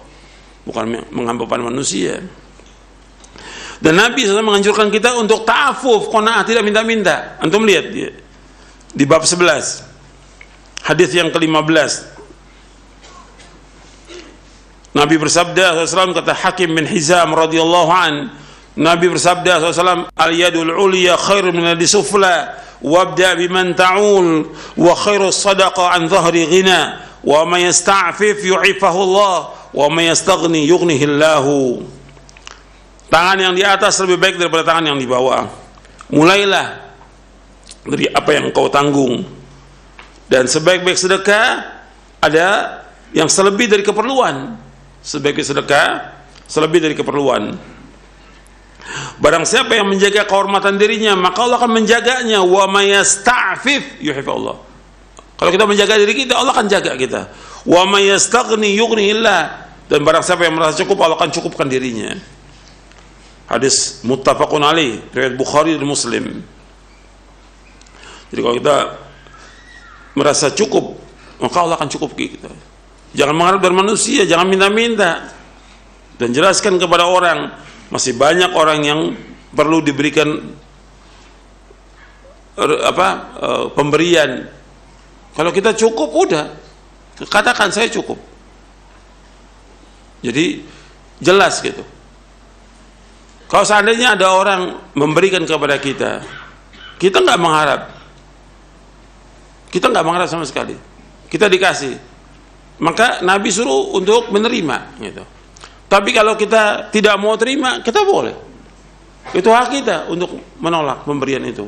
bukan menghamba pada manusia. Dan Nabi SAW menganjurkan kita untuk ta'afuf, qanaah, tidak minta-minta. Antum lihat di bab 11 hadis yang ke-15, Nabi bersabda SAW, kata Hakim bin Hizam radhiyallahu an, Nabi bersabda SAW, al-yadul ulya khairun min al sufla wabda biman ta'ul wa khairus sadaqa an dhahri ghina wa man yasta'fif yu'ifahu Allah wa man yastaghni yughnihi Allah. Tangan yang di atas lebih baik daripada tangan yang di bawah. Mulailah dari apa yang kau tanggung. Dan sebaik-baik sedekah ada yang selebih dari keperluan. Sebaik-baik sedekah selebih dari keperluan. Barang siapa yang menjaga kehormatan dirinya, maka Allah akan menjaganya. Wa may yasta'fif yuhibbu. Kalau kita menjaga diri kita, Allah akan jaga kita. Wa may yastaghni yughnihillah. Dan barang siapa yang merasa cukup, Allah akan cukupkan dirinya. Hadis muttafaqun alaih, riwayat Bukhari dan Muslim. Jadi kalau kita merasa cukup, maka Allah akan cukup kita. Jangan mengharap dari manusia, jangan minta-minta. Dan jelaskan kepada orang, masih banyak orang yang perlu diberikan pemberian. Kalau kita cukup, udah katakan saya cukup. Jadi jelas gitu. Kalau seandainya ada orang memberikan kepada kita, kita nggak mengharap, sama sekali. Kita dikasih, maka Nabi suruh untuk menerima gitu. Tapi kalau kita tidak mau terima, kita boleh. Itu hak kita untuk menolak pemberian itu.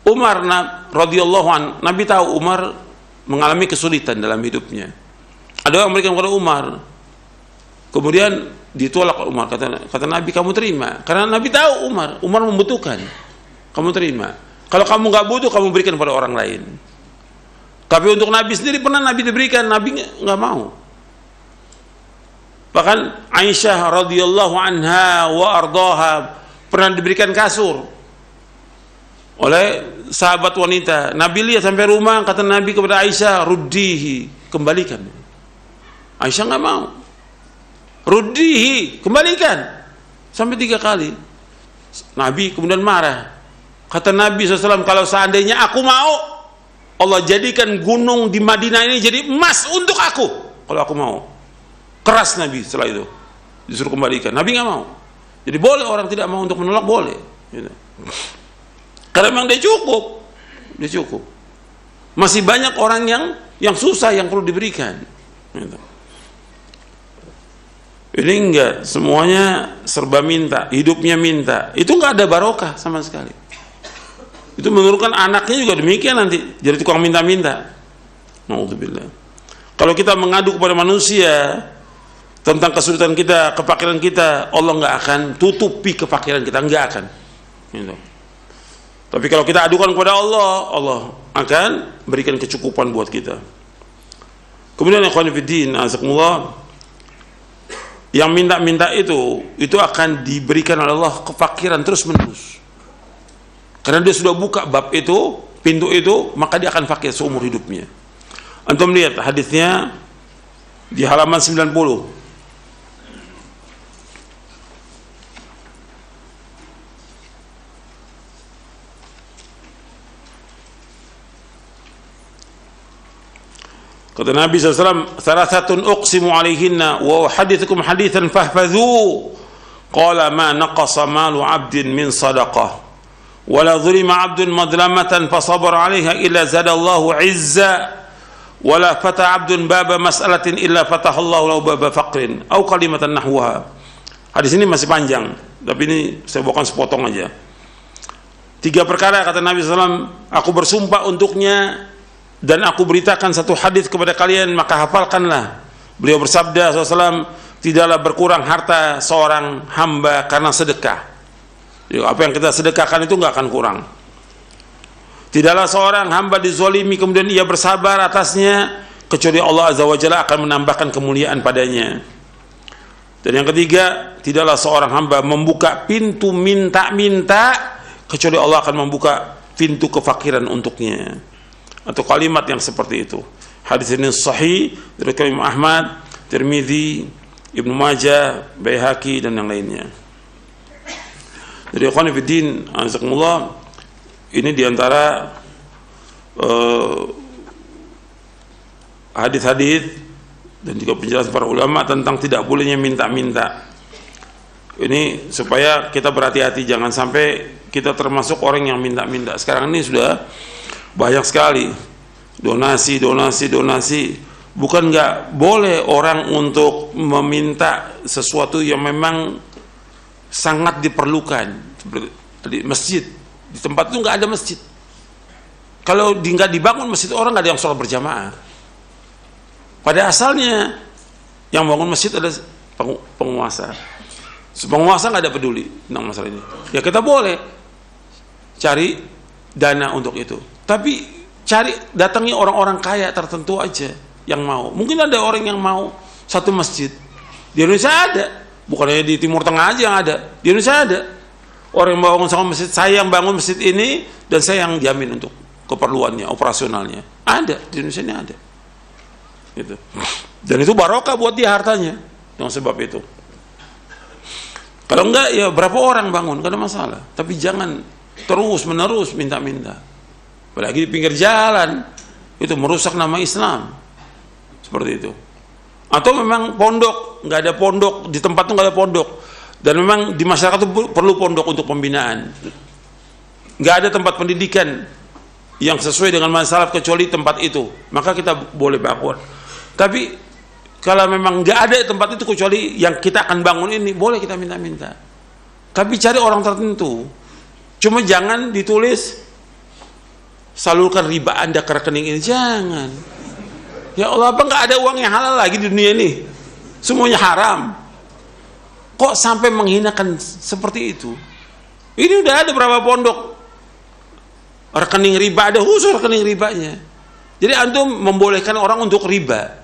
Umar radhiyallahu an, Nabi tahu Umar mengalami kesulitan dalam hidupnya. Ada orang memberikan kepada Umar, kemudian ditolak Umar. Kata Nabi, kamu terima, karena Nabi tahu Umar membutuhkan. Kamu terima. Kalau kamu nggak butuh, kamu berikan kepada orang lain. Tapi untuk Nabi sendiri pernah Nabi diberikan, Nabi nggak mau. Bahkan Aisyah radhiyallahu anha wa ardaha pernah diberikan kasur oleh sahabat wanita. Nabi lihat sampai rumah, kata Nabi kepada Aisyah, ruddihi, kembalikan. Aisyah nggak mau. Ruddihi, kembalikan. Sampai 3 kali. Nabi kemudian marah. Kata Nabi SAW, kalau seandainya aku mau, Allah jadikan gunung di Madinah ini jadi emas untuk aku. Kalau aku mau. Keras Nabi setelah itu. Disuruh kembalikan. Nabi nggak mau. Jadi boleh orang tidak mau untuk menolak, boleh. Gitu. Karena memang dia cukup. Dia cukup. Masih banyak orang yang susah yang perlu diberikan. Gitu. Ini enggak, semuanya serba minta, hidupnya minta. Itu enggak ada barokah sama sekali. Itu menurunkan anaknya juga demikian nanti, jadi tukang minta-minta. Na'udzubillah. Kalau kita mengadu kepada manusia tentang kesulitan kita, kefakiran kita, Allah enggak akan tutupi kefakiran kita, enggak akan. Gitu. Tapi kalau kita adukan kepada Allah, Allah akan berikan kecukupan buat kita. Kemudian ikhwan fillah, azakumullah, yang minta-minta itu akan diberikan oleh Allah kefakiran terus menerus. Karena dia sudah buka bab itu, pintu itu, maka dia akan fakir seumur hidupnya. Antum lihat hadisnya di halaman 90. Kata Nabi SAW, "Thalathatun uqsimu alaihinna wa uhadithukum hadithan fahfadhu." Qala ma naqasa malu 'abdin min sadaqah wa la dhulima 'abdun madlamatan fasabara 'alaiha illa zadallahu 'izza wa la fata 'abdun baba mas'alatin illa fatahallahu lahu baba faqrin aw kalimatan nahwaha. Hadis ini masih panjang, tapi ini saya bawakan sepotong aja. 3 perkara kata Nabi SAW, aku bersumpah untuknya dan aku beritakan satu hadis kepada kalian, maka hafalkanlah. Beliau bersabda SAW, tidaklah berkurang harta seorang hamba karena sedekah. Jadi, apa yang kita sedekahkan itu nggak akan kurang. Tidaklah seorang hamba dizolimi kemudian ia bersabar atasnya, kecuali Allah Azza wa Jalla akan menambahkan kemuliaan padanya. Dan yang ketiga, tidaklah seorang hamba membuka pintu minta-minta, kecuali Allah akan membuka pintu kefakiran untuknya. Atau kalimat yang seperti itu. Hadis ini sahih dari Imam Ahmad, Tirmidzi, Ibnu Majah, Baihaqi dan yang lainnya. Dari ikhwan fillah, azakumullah, ini diantara hadis-hadis dan juga penjelasan para ulama tentang tidak bolehnya minta-minta. Ini supaya kita berhati-hati, jangan sampai kita termasuk orang yang minta-minta. Sekarang ini sudah banyak sekali donasi. Bukan nggak boleh orang untuk meminta sesuatu yang memang sangat diperlukan. Seperti di masjid, di tempat itu nggak ada masjid. Kalau nggak dibangun masjid, orang nggak ada yang sholat berjamaah. Pada asalnya yang bangun masjid adalah penguasa. Penguasa nggak ada peduli tentang masalah ini. Ya kita boleh cari dana untuk itu, tapi datangnya orang-orang kaya tertentu aja yang mau. Mungkin ada orang yang mau satu masjid. Di Indonesia ada, bukan hanya di Timur Tengah aja yang ada. Di Indonesia ada orang yang bangun sama masjid. Saya yang bangun masjid ini dan saya yang jamin untuk keperluannya, operasionalnya. Ada di Indonesia ini ada. Gitu. Dan itu barokah buat dia hartanya dengan sebab itu. Kalau enggak ya berapa orang bangun, gak ada masalah. Tapi jangan terus menerus minta-minta. Apalagi di pinggir jalan, itu merusak nama Islam. Seperti itu. Atau memang pondok, nggak ada pondok di tempat itu, nggak ada pondok. Dan memang di masyarakat itu perlu pondok untuk pembinaan. Nggak ada tempat pendidikan yang sesuai dengan masalah kecuali tempat itu, maka kita boleh bangun. Tapi kalau memang nggak ada tempat itu kecuali yang kita akan bangun ini, boleh kita minta-minta. Tapi cari orang tertentu. Cuma jangan ditulis salurkan riba Anda ke rekening ini, jangan. Ya Allah, apa nggak ada uang yang halal lagi di dunia ini? Semuanya haram. Kok sampai menghinakan seperti itu? Ini udah ada berapa pondok rekening riba, ada khusus rekening ribanya. Jadi antum membolehkan orang untuk riba.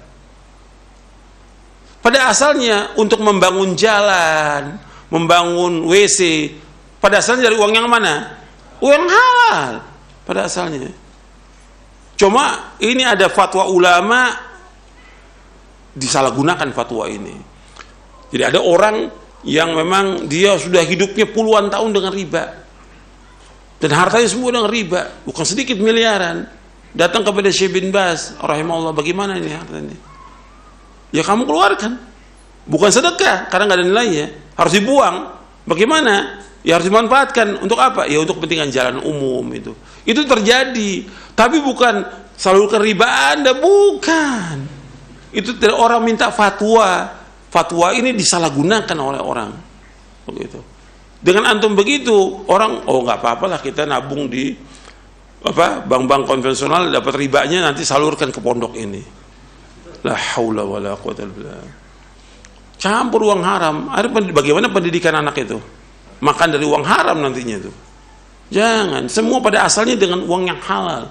Pada asalnya untuk membangun jalan, membangun WC, pada asalnya dari uang yang mana? Uang halal pada asalnya. Cuma ini ada fatwa ulama disalahgunakan fatwa ini. Jadi ada orang yang memang dia sudah hidupnya puluhan tahun dengan riba. Dan hartanya semua dengan riba, bukan sedikit miliaran. Datang kepada Syekh bin Baz rahimahullah, bagaimana ini hartanya? Ya kamu keluarkan. Bukan sedekah karena nggak ada nilainya, harus dibuang. Bagaimana? Ya harus dimanfaatkan untuk apa? Ya untuk kepentingan jalan umum itu. Itu terjadi, tapi bukan salurkan riba Anda, bukan. Itu orang minta fatwa. Fatwa ini disalahgunakan oleh orang. Begitu. Dengan antum begitu, orang nggak apa-apa lah kita nabung di bank-bank konvensional dapat ribanya nanti salurkan ke pondok ini. La haula wala quwwata illa billah. Campur uang haram. Bagaimana pendidikan anak itu? Makan dari uang haram nantinya itu. Jangan. Semua pada asalnya dengan uang yang halal.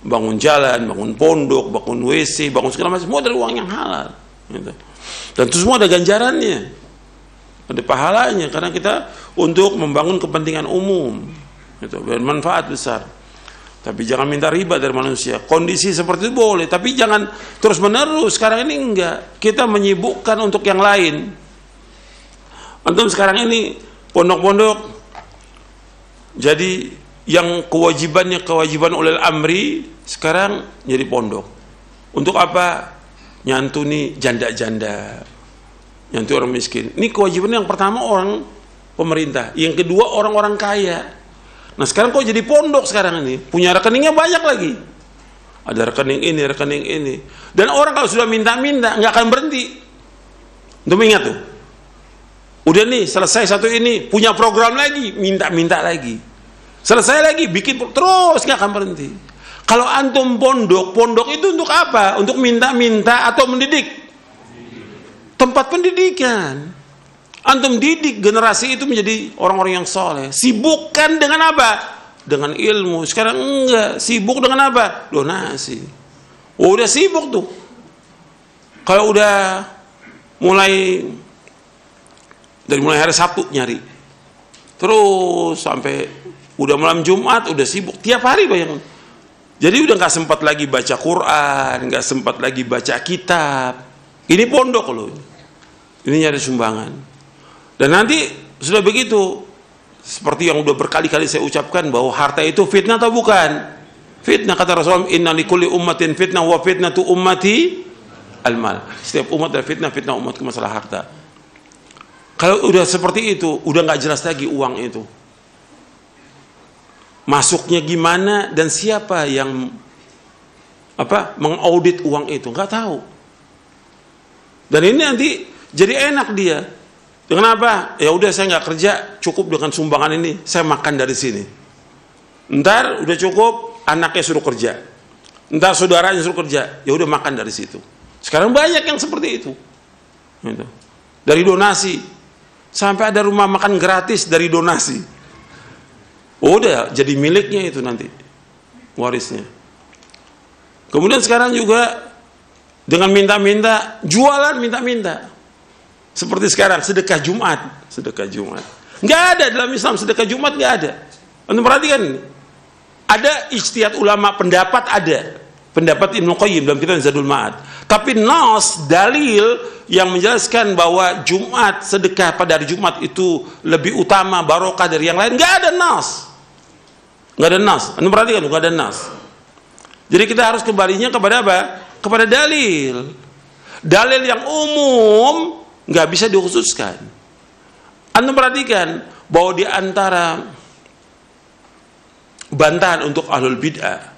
Bangun jalan, bangun pondok, bangun WC, bangun segala macam, semua dari uang yang halal. Gitu. Dan itu semua ada ganjarannya, ada pahalanya karena kita untuk membangun kepentingan umum, gitu, bermanfaat besar. Tapi jangan minta riba dari manusia. Kondisi seperti itu boleh, tapi jangan terus menerus. Sekarang ini enggak, kita menyibukkan untuk yang lain. Antum sekarang ini pondok-pondok, jadi yang kewajiban ulil amri sekarang jadi pondok. Untuk apa? Nyantuni janda-janda, nyantuni orang miskin. Ini kewajiban yang pertama orang pemerintah, yang kedua orang-orang kaya. Nah sekarang kok jadi pondok sekarang ini, punya rekeningnya banyak lagi. Ada rekening ini. Dan orang kalau sudah minta-minta nggak akan berhenti. Untuk ingat tuh, udah nih selesai satu ini, punya program lagi, minta-minta lagi. Selesai lagi, bikin terus nggak akan berhenti. Kalau antum pondok itu untuk apa? Untuk minta-minta atau mendidik? Tempat pendidikan. Antum didik generasi itu menjadi orang-orang yang soleh. Sibukkan dengan apa? Dengan ilmu. Sekarang enggak. Sibuk dengan apa? Donasi. Udah sibuk tuh. Kalau udah mulai hari Sabtu nyari. Terus sampai udah malam Jumat udah sibuk. Tiap hari bayangin. Jadi udah nggak sempat lagi baca Quran, nggak sempat lagi baca kitab. Ini pondok loh. Ini nyari sumbangan. Dan nanti sudah begitu, seperti yang udah berkali-kali saya ucapkan bahwa harta itu fitnah atau bukan? Fitnah, kata Rasulullah, inna likulli ummatin fitnah wa fitnatu ummati al-mal. Setiap umat ada fitnah umatku masalah harta. Kalau udah seperti itu, udah nggak jelas lagi uang itu. Masuknya gimana dan siapa yang mengaudit uang itu, nggak tahu. Dan ini nanti jadi enak dia Dengan apa? Ya udah saya nggak kerja, cukup dengan sumbangan ini, saya makan dari sini. Ntar udah cukup, anaknya suruh kerja. Ntar saudaranya suruh kerja, ya udah makan dari situ. Sekarang banyak yang seperti itu. Gitu. Dari donasi, sampai ada rumah makan gratis dari donasi. Udah jadi miliknya itu nanti, warisnya. Kemudian sekarang juga dengan minta-minta, jualan minta-minta. Seperti sekarang sedekah Jumat, sedekah Jumat. Nggak ada dalam Islam sedekah Jumat, nggak ada. Anda perhatikan ini. Ada ijtihad ulama, pendapat ada. Pendapat Ibnu Qayyim dalam kitab Zadul Ma'ad. Tapi nas, dalil yang menjelaskan bahwa Jumat, sedekah pada hari Jumat itu lebih utama, barokah dari yang lain, nggak ada nas. Nggak ada nas. Anda perhatikan, nggak ada nas. Jadi kita harus kembalinya kepada apa? Kepada dalil. Dalil yang umum nggak bisa dikhususkan. Anda perhatikan bahwa di antara bantahan untuk ahlul bid'ah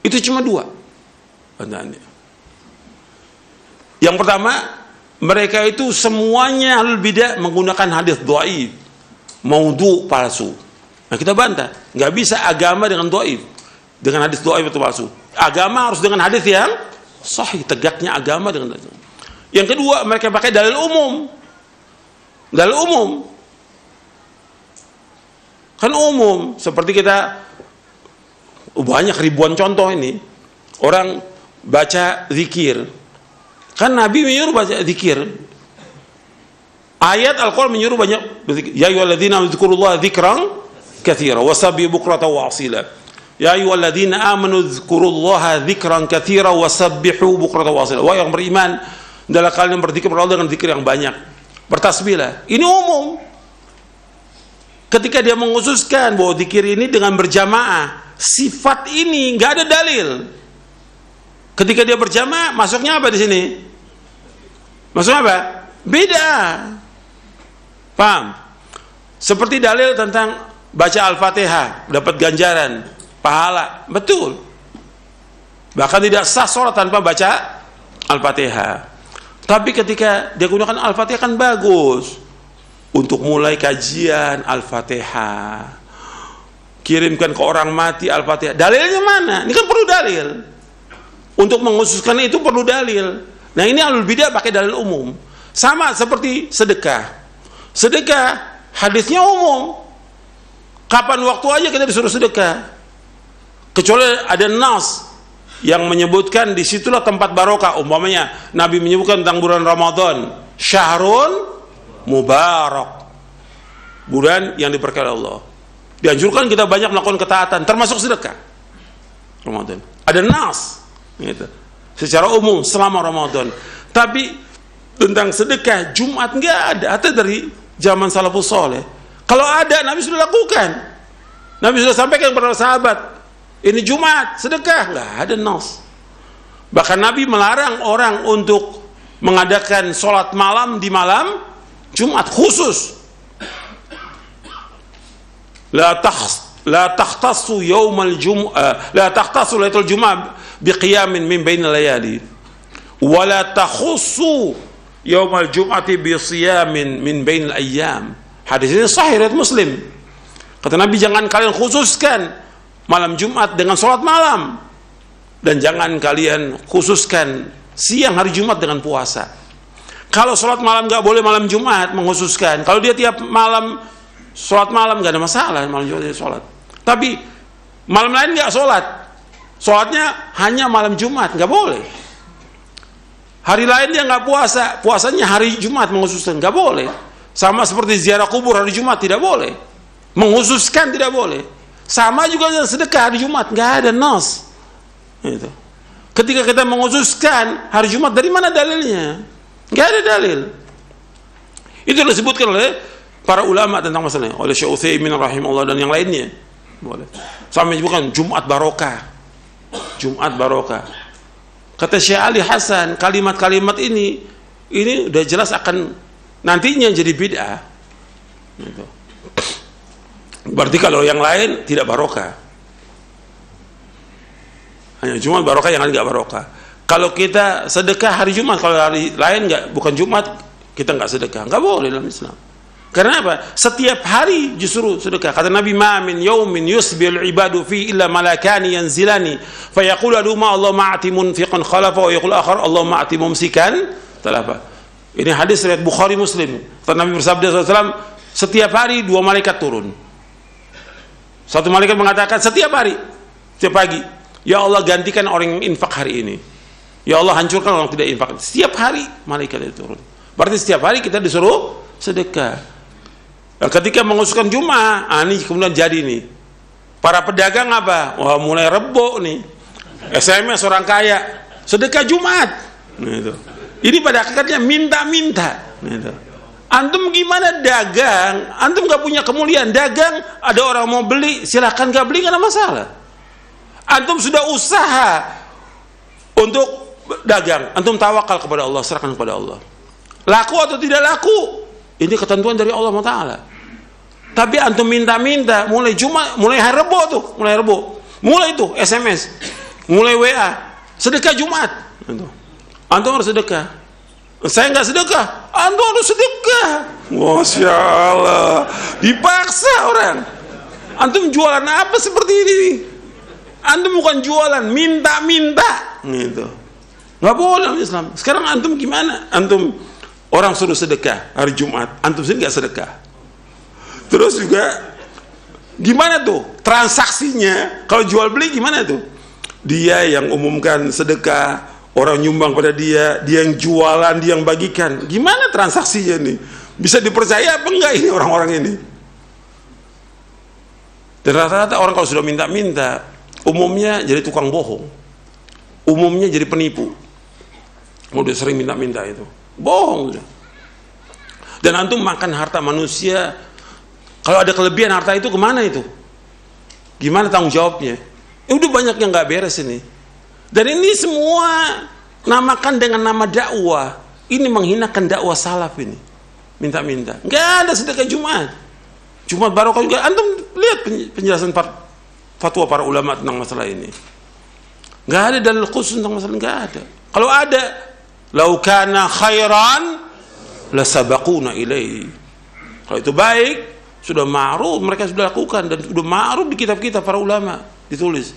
itu cuma dua bantahannya. Yang pertama, mereka itu semuanya ahlul bid'ah menggunakan hadis dhaif, maudhu, palsu. Nah kita bantah, nggak bisa agama dengan dhaif, dengan hadis dhaif atau palsu. Agama harus dengan hadis yang sahih, tegaknya agama dengan hadis. Yang kedua, mereka pakai dalil umum. Dalil umum. Kan umum, seperti kita banyak ribuan contoh ini. Orang baca zikir. Kan Nabi menyuruh baca zikir. Ayat Al-Qur'an menyuruh banyak berzikir. Ya ayyuhalladzina amanu dzkurullaha dzikran katsira wasabbihu bukratan wa asila. Ya ayyuhalladzina amanu dzkurullaha dzikran katsira wasabbihu bukratan wa asila. Wahai yang beriman, adalah kalian berzikir kepada Allah dengan zikir yang banyak. Bertasbihlah. Ini umum. Ketika dia mengkhususkan bahwa zikir ini dengan berjamaah, sifat ini nggak ada dalil. Ketika dia berjamaah, masuknya apa di sini? Masuknya apa? Beda. Paham? Seperti dalil tentang baca Al-Fatihah, dapat ganjaran, pahala. Betul. Bahkan tidak sah sholat tanpa baca Al-Fatihah. Tapi ketika dia gunakan Al-Fatihah kan bagus. Untuk mulai kajian Al-Fatihah, kirimkan ke orang mati Al-Fatihah. Dalilnya mana? Ini kan perlu dalil. Untuk mengkhususkan itu perlu dalil. Nah ini ahlul bidah pakai dalil umum. Sama seperti sedekah. Sedekah hadisnya umum. Kapan waktu aja kita disuruh sedekah. Kecuali ada nas yang menyebutkan disitulah tempat barokah. Umpamanya Nabi menyebutkan tentang bulan Ramadan, syahrun mubarak, bulan yang diberkahi Allah. Dianjurkan kita banyak melakukan ketaatan, termasuk sedekah Ramadan. Ada nas gitu, secara umum selama Ramadan. Tapi tentang sedekah Jumat nggak ada, atau dari zaman salafus soleh. Kalau ada, Nabi sudah lakukan. Nabi sudah sampaikan kepada sahabat, ini Jumat sedekah, nggak ada nas. Bahkan Nabi melarang orang untuk mengadakan sholat malam di malam Jumat khusus. La takhtassu yaumal jum'ah, la takhtassu lailatul jum'ah biqiyamin min bainal layali. Wa la takhussu yaumal jum'ati bi siyamin min bainal ayyam. Hadis ini sahih riwayat Muslim. Kata Nabi, jangan kalian khususkan malam Jumat dengan salat malam, dan jangan kalian khususkan siang hari Jumat dengan puasa. Kalau sholat malam nggak boleh malam Jumat mengkhususkan. Kalau dia tiap malam sholat malam nggak ada masalah, malam Jumat dia sholat. Tapi malam lain nggak sholat, sholatnya hanya malam Jumat, nggak boleh. Hari lain dia nggak puasa, puasanya hari Jumat mengkhususkan, nggak boleh. Sama seperti ziarah kubur hari Jumat tidak boleh, mengkhususkan tidak boleh. Sama juga dengan sedekah hari Jumat, nggak ada nas. Gitu. Ketika kita mengkhususkan hari Jumat, dari mana dalilnya? Nggak ada dalil. Itu disebutkan oleh para ulama tentang masalahnya, oleh Syekh Utsaimin rahimahullah dan yang lainnya. Boleh. Sampai menyebutkan Jumat barokah. Jumat barokah. Kata Syekh Ali Hasan, kalimat-kalimat ini udah jelas akan nantinya jadi bid'ah. Gitu. Berarti kalau yang lain tidak barokah. Hanya Jumat barokah, yang lain nggak barokah. Kalau kita sedekah hari Jumat, kalau hari lain nggak, bukan Jumat, kita nggak sedekah. Nggak boleh dalam Islam. Karena apa? Setiap hari justru sedekah. Kata Nabi, ma min yaumin yusbil ibadu fi illa malakani yanzilani fayaqulu aduma Allah ma'ati munfiqan khalafa wa yaqul akhar Allah ma'ati mumsikan talafa. Ini hadis riwayat Bukhari Muslim. Kata Nabi bersabda SAW, setiap hari 2 malaikat turun. Satu malaikat mengatakan setiap hari, setiap pagi, ya Allah gantikan orang yang infak hari ini. Ya Allah hancurkan orang tidak infak. Setiap hari malaikat itu turun. Berarti setiap hari kita disuruh sedekah. Nah, ketika mengusulkan Jumat, ini kemudian jadi nih. Para pedagang apa? Wah, mulai rebo nih. SMS orang kaya, sedekah Jumat. Gitu. Ini pada hakikatnya minta-minta. Gitu. Antum gimana dagang? Antum gak punya kemuliaan dagang. Ada orang mau beli, silahkan gak beli, gak ada masalah. Antum sudah usaha untuk dagang. Antum tawakal kepada Allah, serahkan kepada Allah. Laku atau tidak laku, ini ketentuan dari Allah Ta'ala. Tapi antum minta-minta, mulai Jumat, mulai hari Rebo tuh, mulai itu SMS, mulai WA, sedekah Jumat. Antum harus sedekah. Saya nggak sedekah, antum harus sedekah. Masya Allah, dipaksa orang. Antum jualan apa seperti ini? Antum bukan jualan, minta-minta, gitu. Nggak boleh dalam Islam. Sekarang antum gimana? Antum orang suruh sedekah hari Jumat, antum sendiri nggak sedekah. Terus juga gimana tuh transaksinya? Kalau jual beli gimana tuh? Dia yang umumkan sedekah, orang nyumbang pada dia yang jualan, dia yang bagikan. Gimana transaksinya nih? Bisa dipercaya apa enggak ini orang-orang ini? Dan rata-rata orang kalau sudah minta-minta, umumnya jadi tukang bohong, umumnya jadi penipu. Udah sering minta-minta itu, bohong. Dan antum makan harta manusia. Kalau ada kelebihan harta itu kemana itu? Gimana tanggung jawabnya? Udah banyak yang nggak beres ini. Dan ini semua namakan dengan nama dakwah. Ini menghinakan dakwah salaf ini. Minta-minta. Nggak ada sedekah Jumat. Jumat barokah juga. Antum lihat penjelasan fatwa para ulama tentang masalah ini. Nggak ada dalil khusus tentang masalah, nggak ada. Kalau ada, lau kana khairan la sabaquna ilaihi. Kalau itu baik, sudah ma'ruf, mereka sudah lakukan, dan sudah ma'ruf di kitab-kitab para ulama ditulis.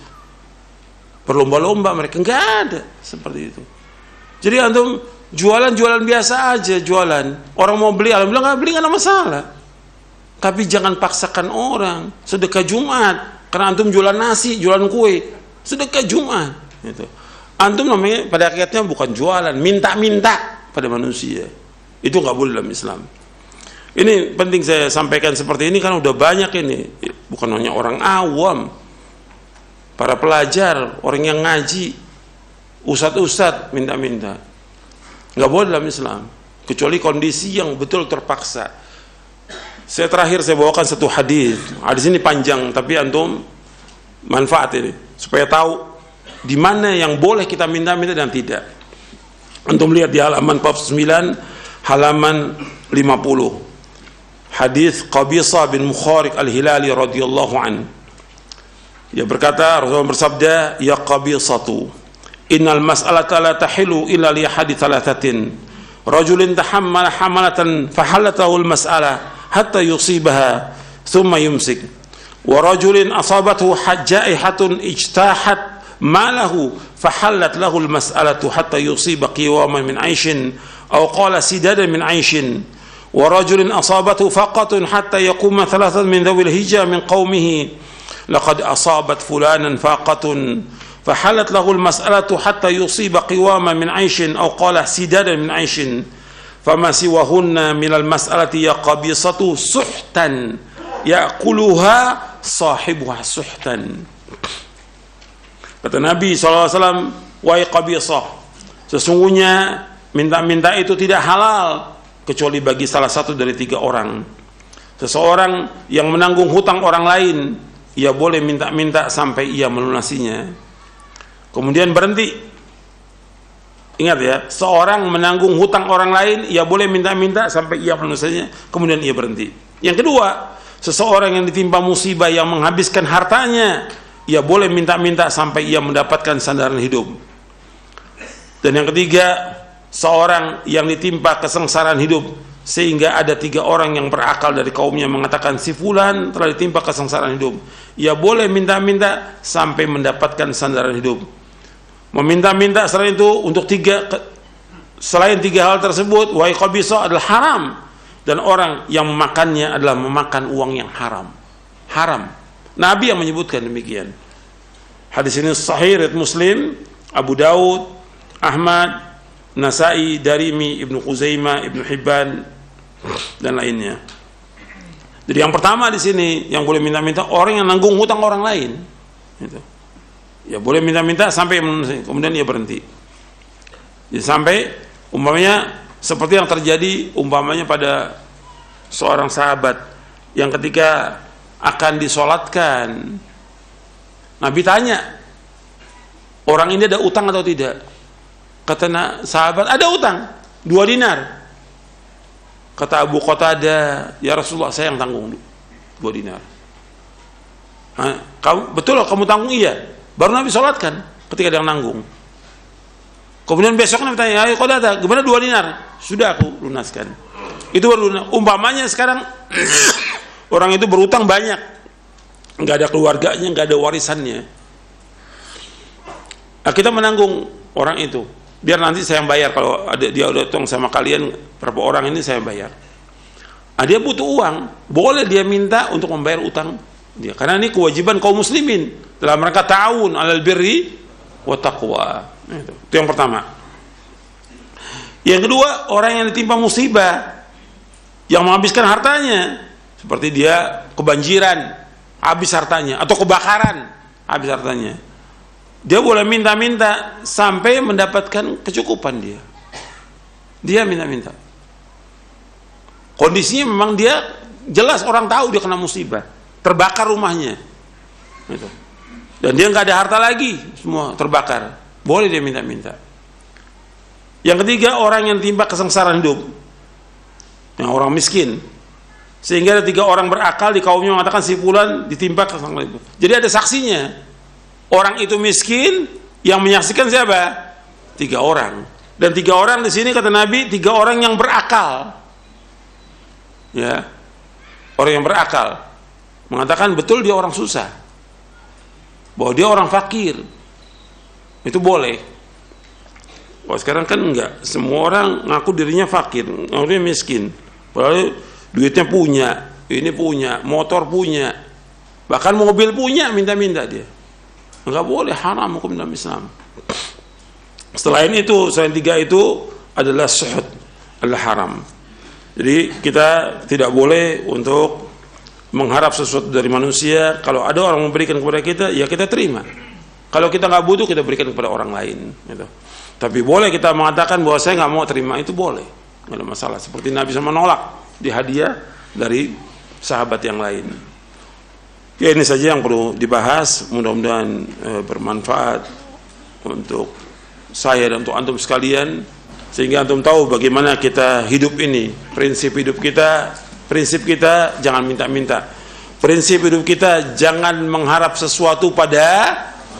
Berlomba-lomba mereka, nggak ada seperti itu. Jadi antum jualan biasa aja, jualan. Orang mau beli, alhamdulillah nggak beli, nggak ada masalah. Tapi jangan paksakan orang sedekah Jumat, karena antum jualan nasi, jualan kue, sedekah Jumat. Gitu. Antum namanya pada akhirnya bukan jualan, minta-minta pada manusia. Itu nggak boleh dalam Islam. Ini penting saya sampaikan seperti ini karena udah banyak ini, bukan hanya orang awam, para pelajar, orang yang ngaji, ustadz minta-minta. Nggak boleh dalam Islam, kecuali kondisi yang betul terpaksa. Saya bawakan satu hadis. Hadis ini panjang, tapi antum manfaat ini supaya tahu di mana yang boleh kita minta-minta dan tidak. Antum lihat di halaman 49, halaman 50. Hadis Qabisah bin Mukharik Al-Hilali radhiyallahu an. Dia berkata, Rasulullah bersabda, ya Qabisatu, innal mas'alata la tahilu illa li hadits thalathatin. Rajulin tahammala hamalatan fahalatahu al-mas'alah hatta yusibaha thumma yumsik. Wa rajulin asabathu hajjaihatun ijtahat malahu fahallat lahu al-mas'alatu hatta yusiba qiwaman min 'aishin aw qala sidadan min 'aishin. ورجل أصابته فقة حتى يقوم ثلاثة من ذوي الهجة من قومه لقد أصابت فلانا فاقة فحلت له المسألة حتى يصيب قواما من عيش أو قال سدادا من عيش فما سواهن من المسألة يا قبيصة سحتا يأكلها صاحبها سحتا. Kata Nabi SAW, wahai Qabisah, sesungguhnya minta-minta itu tidak halal kecuali bagi salah satu dari 3 orang. Seseorang yang menanggung hutang orang lain, ia boleh minta-minta sampai ia melunasinya, kemudian berhenti. Ingat ya, seorang menanggung hutang orang lain, ia boleh minta-minta sampai ia melunasinya, kemudian ia berhenti. Yang kedua, seseorang yang ditimpa musibah yang menghabiskan hartanya, ia boleh minta-minta sampai ia mendapatkan sandaran hidup. Dan yang ketiga, seorang yang ditimpa kesengsaraan hidup, sehingga ada 3 orang yang berakal dari kaumnya mengatakan si fulan telah ditimpa kesengsaraan hidup, ia boleh minta-minta sampai mendapatkan sandaran hidup. Meminta-minta selain itu untuk selain 3 hal tersebut, wa qabisa adalah haram, dan orang yang memakannya adalah memakan uang yang haram. Haram. Nabi yang menyebutkan demikian. Hadis ini sahih riwayat Muslim, Abu Daud, Ahmad, Nasai, Darimi, Ibnu Khuzaimah, Ibnu Hibban dan lainnya. Jadi yang pertama di sini yang boleh minta-minta orang yang nanggung hutang orang lain. Gitu. Ya boleh minta-minta sampai kemudian ia berhenti. Jadi sampai umpamanya seperti yang terjadi umpamanya pada seorang sahabat yang ketika akan disolatkan, Nabi tanya, orang ini ada utang atau tidak? Kata sahabat, ada utang 2 dinar. Kata Abu Qatadah, ya Rasulullah, saya yang tanggung 2 dinar. Betul kamu tanggung? Iya. Baru Nabi sholatkan ketika dia nanggung. Kemudian besoknya Nabi tanya, ya Qatadah, gimana 2 dinar? Sudah aku lunaskan. Itu baru lunas. Umpamanya sekarang orang itu berutang banyak, nggak ada keluarganya, nggak ada warisannya. Nah, kita menanggung orang itu, biar nanti saya yang bayar. Kalau ada dia udah utang sama kalian berapa orang ini saya bayar. Nah, dia butuh uang, boleh dia minta untuk membayar utang dia, karena ini kewajiban kaum muslimin dalam rangka ta'awun 'alal birri wa taqwa. Itu yang pertama. Yang kedua, orang yang ditimpa musibah yang menghabiskan hartanya, seperti dia kebanjiran, habis hartanya, atau kebakaran, habis hartanya. Dia boleh minta-minta sampai mendapatkan kecukupan dia. Dia minta-minta. Kondisinya memang dia jelas orang tahu dia kena musibah, terbakar rumahnya. Gitu. Dan dia nggak ada harta lagi, semua terbakar. Boleh dia minta-minta. Yang ketiga, orang yang timpa kesengsaraan hidup, yang orang miskin, sehingga ada 3 orang berakal di kaumnya mengatakan si fulan ditimpa kesengsaraan hidup. Jadi ada saksinya. Orang itu miskin, yang menyaksikan siapa? 3 orang. Dan 3 orang di sini kata Nabi, 3 orang yang berakal. Ya, orang yang berakal mengatakan betul dia orang susah, bahwa dia orang fakir, itu boleh. Wah, sekarang kan enggak, semua orang ngaku dirinya fakir, ngaku dia miskin, padahal duitnya punya, ini punya, motor punya, bahkan mobil punya, minta-minta dia. Enggak boleh, haram hukum dalam Islam. Selain itu, selain 3 itu adalah suhud, adalah haram. Jadi kita tidak boleh untuk mengharap sesuatu dari manusia. Kalau ada orang memberikan kepada kita, ya kita terima. Kalau kita nggak butuh, kita berikan kepada orang lain. Gitu. Tapi boleh kita mengatakan bahwa saya nggak mau terima, itu boleh, nggak ada masalah. Seperti Nabi SAW menolak di hadiah dari sahabat yang lain. Ya, ini saja yang perlu dibahas. Mudah-mudahan bermanfaat untuk saya dan untuk antum sekalian, sehingga antum tahu bagaimana kita hidup ini. Prinsip hidup kita, prinsip kita jangan minta-minta. Prinsip hidup kita jangan mengharap sesuatu pada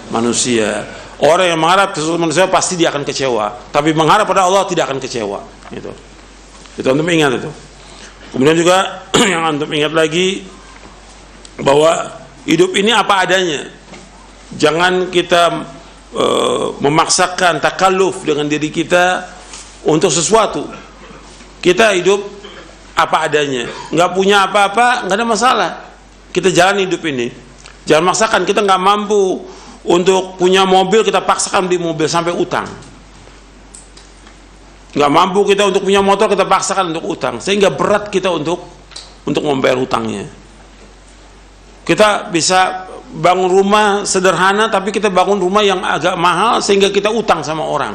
manusia. Orang yang mengharap sesuatu manusia pasti dia akan kecewa. Tapi mengharap pada Allah tidak akan kecewa. Gitu. Itu antum ingat itu. Kemudian juga yang antum ingat lagi bahwa hidup ini apa adanya. Jangan kita memaksakan takalluf dengan diri kita untuk sesuatu. Kita hidup apa adanya, nggak punya apa-apa, nggak ada masalah. Kita jalan hidup ini. Jangan maksakan. Kita nggak mampu untuk punya mobil, kita paksakan beli mobil sampai utang. Nggak mampu kita untuk punya motor, kita paksakan untuk utang, sehingga berat kita untuk membayar utangnya. Kita bisa bangun rumah sederhana, tapi kita bangun rumah yang agak mahal sehingga kita utang sama orang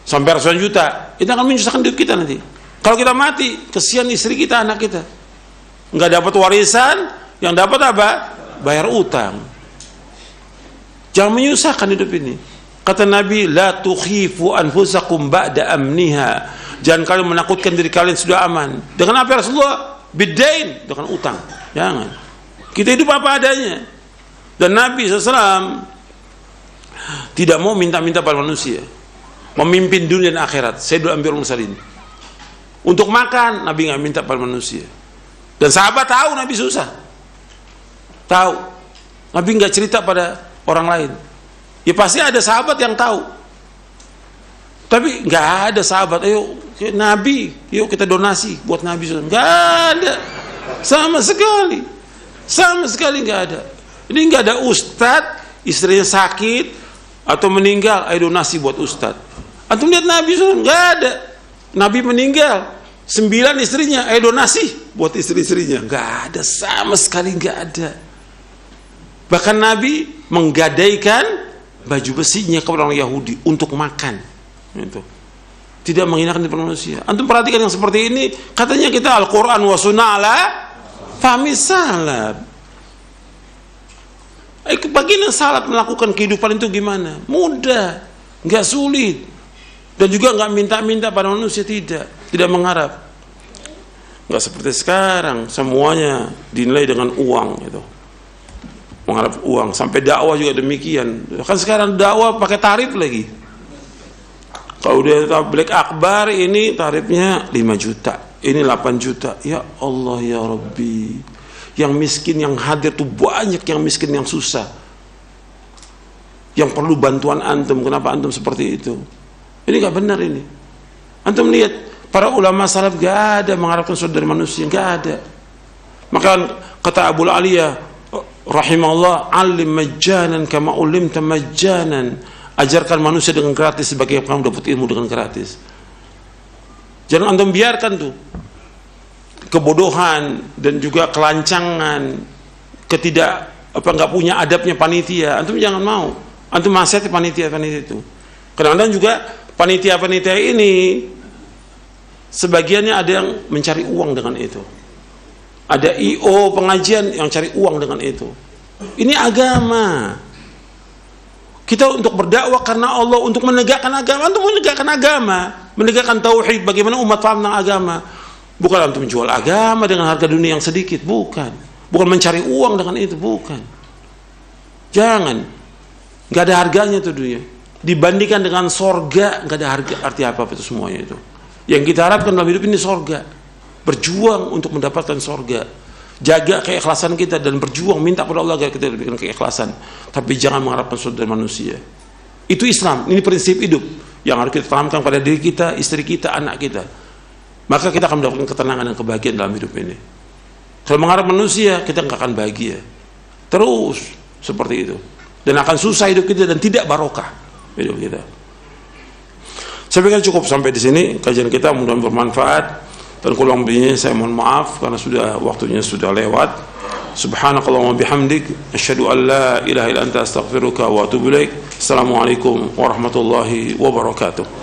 sampai ratusan juta. Itu akan menyusahkan hidup kita nanti. Kalau kita mati, kesian istri kita, anak kita, nggak dapat warisan, yang dapat apa? Bayar utang. Jangan menyusahkan hidup ini. Kata Nabi, la tukhifu anfusakum ba'da amniha. Jangan kalian menakutkan diri kalian sudah aman. Dengan apa ya Rasulullah? Bidain, dengan utang. Jangan. Kita hidup apa adanya. Dan Nabi SAW tidak mau minta-minta pada manusia. memimpin dunia dan akhirat, Sayyidul Anbiyaul Mursalin. Untuk makan, Nabi nggak minta pada manusia. Dan sahabat tahu Nabi susah, tahu. Nabi nggak cerita pada orang lain. Ya pasti ada sahabat yang tahu, tapi nggak ada sahabat, ayo Nabi, yuk kita donasi buat Nabi. Nggak ada, sama sekali nggak ada. Ini nggak ada ustadz, istrinya sakit atau meninggal, ayo donasi buat ustadz. Antum lihat Nabi nggak ada. Nabi meninggal, 9 istrinya, ayo donasi buat istri-istrinya. Nggak ada, sama sekali nggak ada. Bahkan Nabi menggadaikan baju besinya kepada orang Yahudi untuk makan. Itu tidak menghinakan di manusia. Antum perhatikan yang seperti ini, katanya kita Al-Quran wa sunnah ala fahmi salaf. Bagian salaf melakukan kehidupan itu gimana? Mudah, nggak sulit, dan juga nggak minta-minta pada manusia, tidak mengharap. Nggak seperti sekarang, semuanya dinilai dengan uang, itu mengharap uang. Sampai dakwah juga demikian. Kan sekarang dakwah pakai tarif lagi. Kalau udah tabligh akbar ini tarifnya 5 juta, ini 8 juta. Ya Allah ya Rabbi, yang miskin yang hadir tuh banyak, yang miskin yang susah, yang perlu bantuan antum. Kenapa antum seperti itu? Ini gak benar ini. Antum lihat para ulama salaf gak ada mengharapkan sesuatu dari manusia, gak ada. Maka kata Abu Aliyah rahimahullah, alim majjanan kama ulimta majjanan. Ajarkan manusia dengan gratis sebagai kamu dapat ilmu dengan gratis. Jangan antum biarkan tuh kebodohan dan juga kelancangan, nggak punya adabnya panitia. Antum jangan mau. Antum nasihati panitia itu. Kadang-kadang juga panitia ini sebagiannya ada yang mencari uang dengan itu. Ada IO pengajian yang cari uang dengan itu. Ini agama. Kita untuk berdakwah karena Allah, untuk menegakkan agama. Untuk menegakkan agama, menegakkan tauhid, bagaimana umat paham tentang agama. Bukan untuk menjual agama dengan harga dunia yang sedikit, bukan mencari uang dengan itu, bukan. Jangan, nggak ada harganya itu dunia. Dibandingkan dengan sorga, nggak ada arti apa itu semuanya itu. Yang kita harapkan dalam hidup ini sorga. Berjuang untuk mendapatkan sorga. Jaga keikhlasan kita dan berjuang minta pada Allah agar kita diberikan keikhlasan. Tapi jangan mengharapkan sesuatu dari manusia. Itu Islam, ini prinsip hidup yang harus kita tanamkan pada diri kita, istri kita, anak kita. Maka kita akan mendapatkan ketenangan dan kebahagiaan dalam hidup ini. Kalau mengharap manusia, kita nggak akan bahagia. Terus seperti itu. Dan akan susah hidup kita dan tidak barokah hidup kita. Saya pikir cukup sampai di sini kajian kita, mudah-mudahan bermanfaat. Dan kurang lebihnya saya mohon maaf karena waktunya sudah lewat. Subhanakallahumma bihamdik, asyhadu an la ilaha illa anta astaghfiruka wa atubu ilaik. Assalamualaikum warahmatullahi wabarakatuh.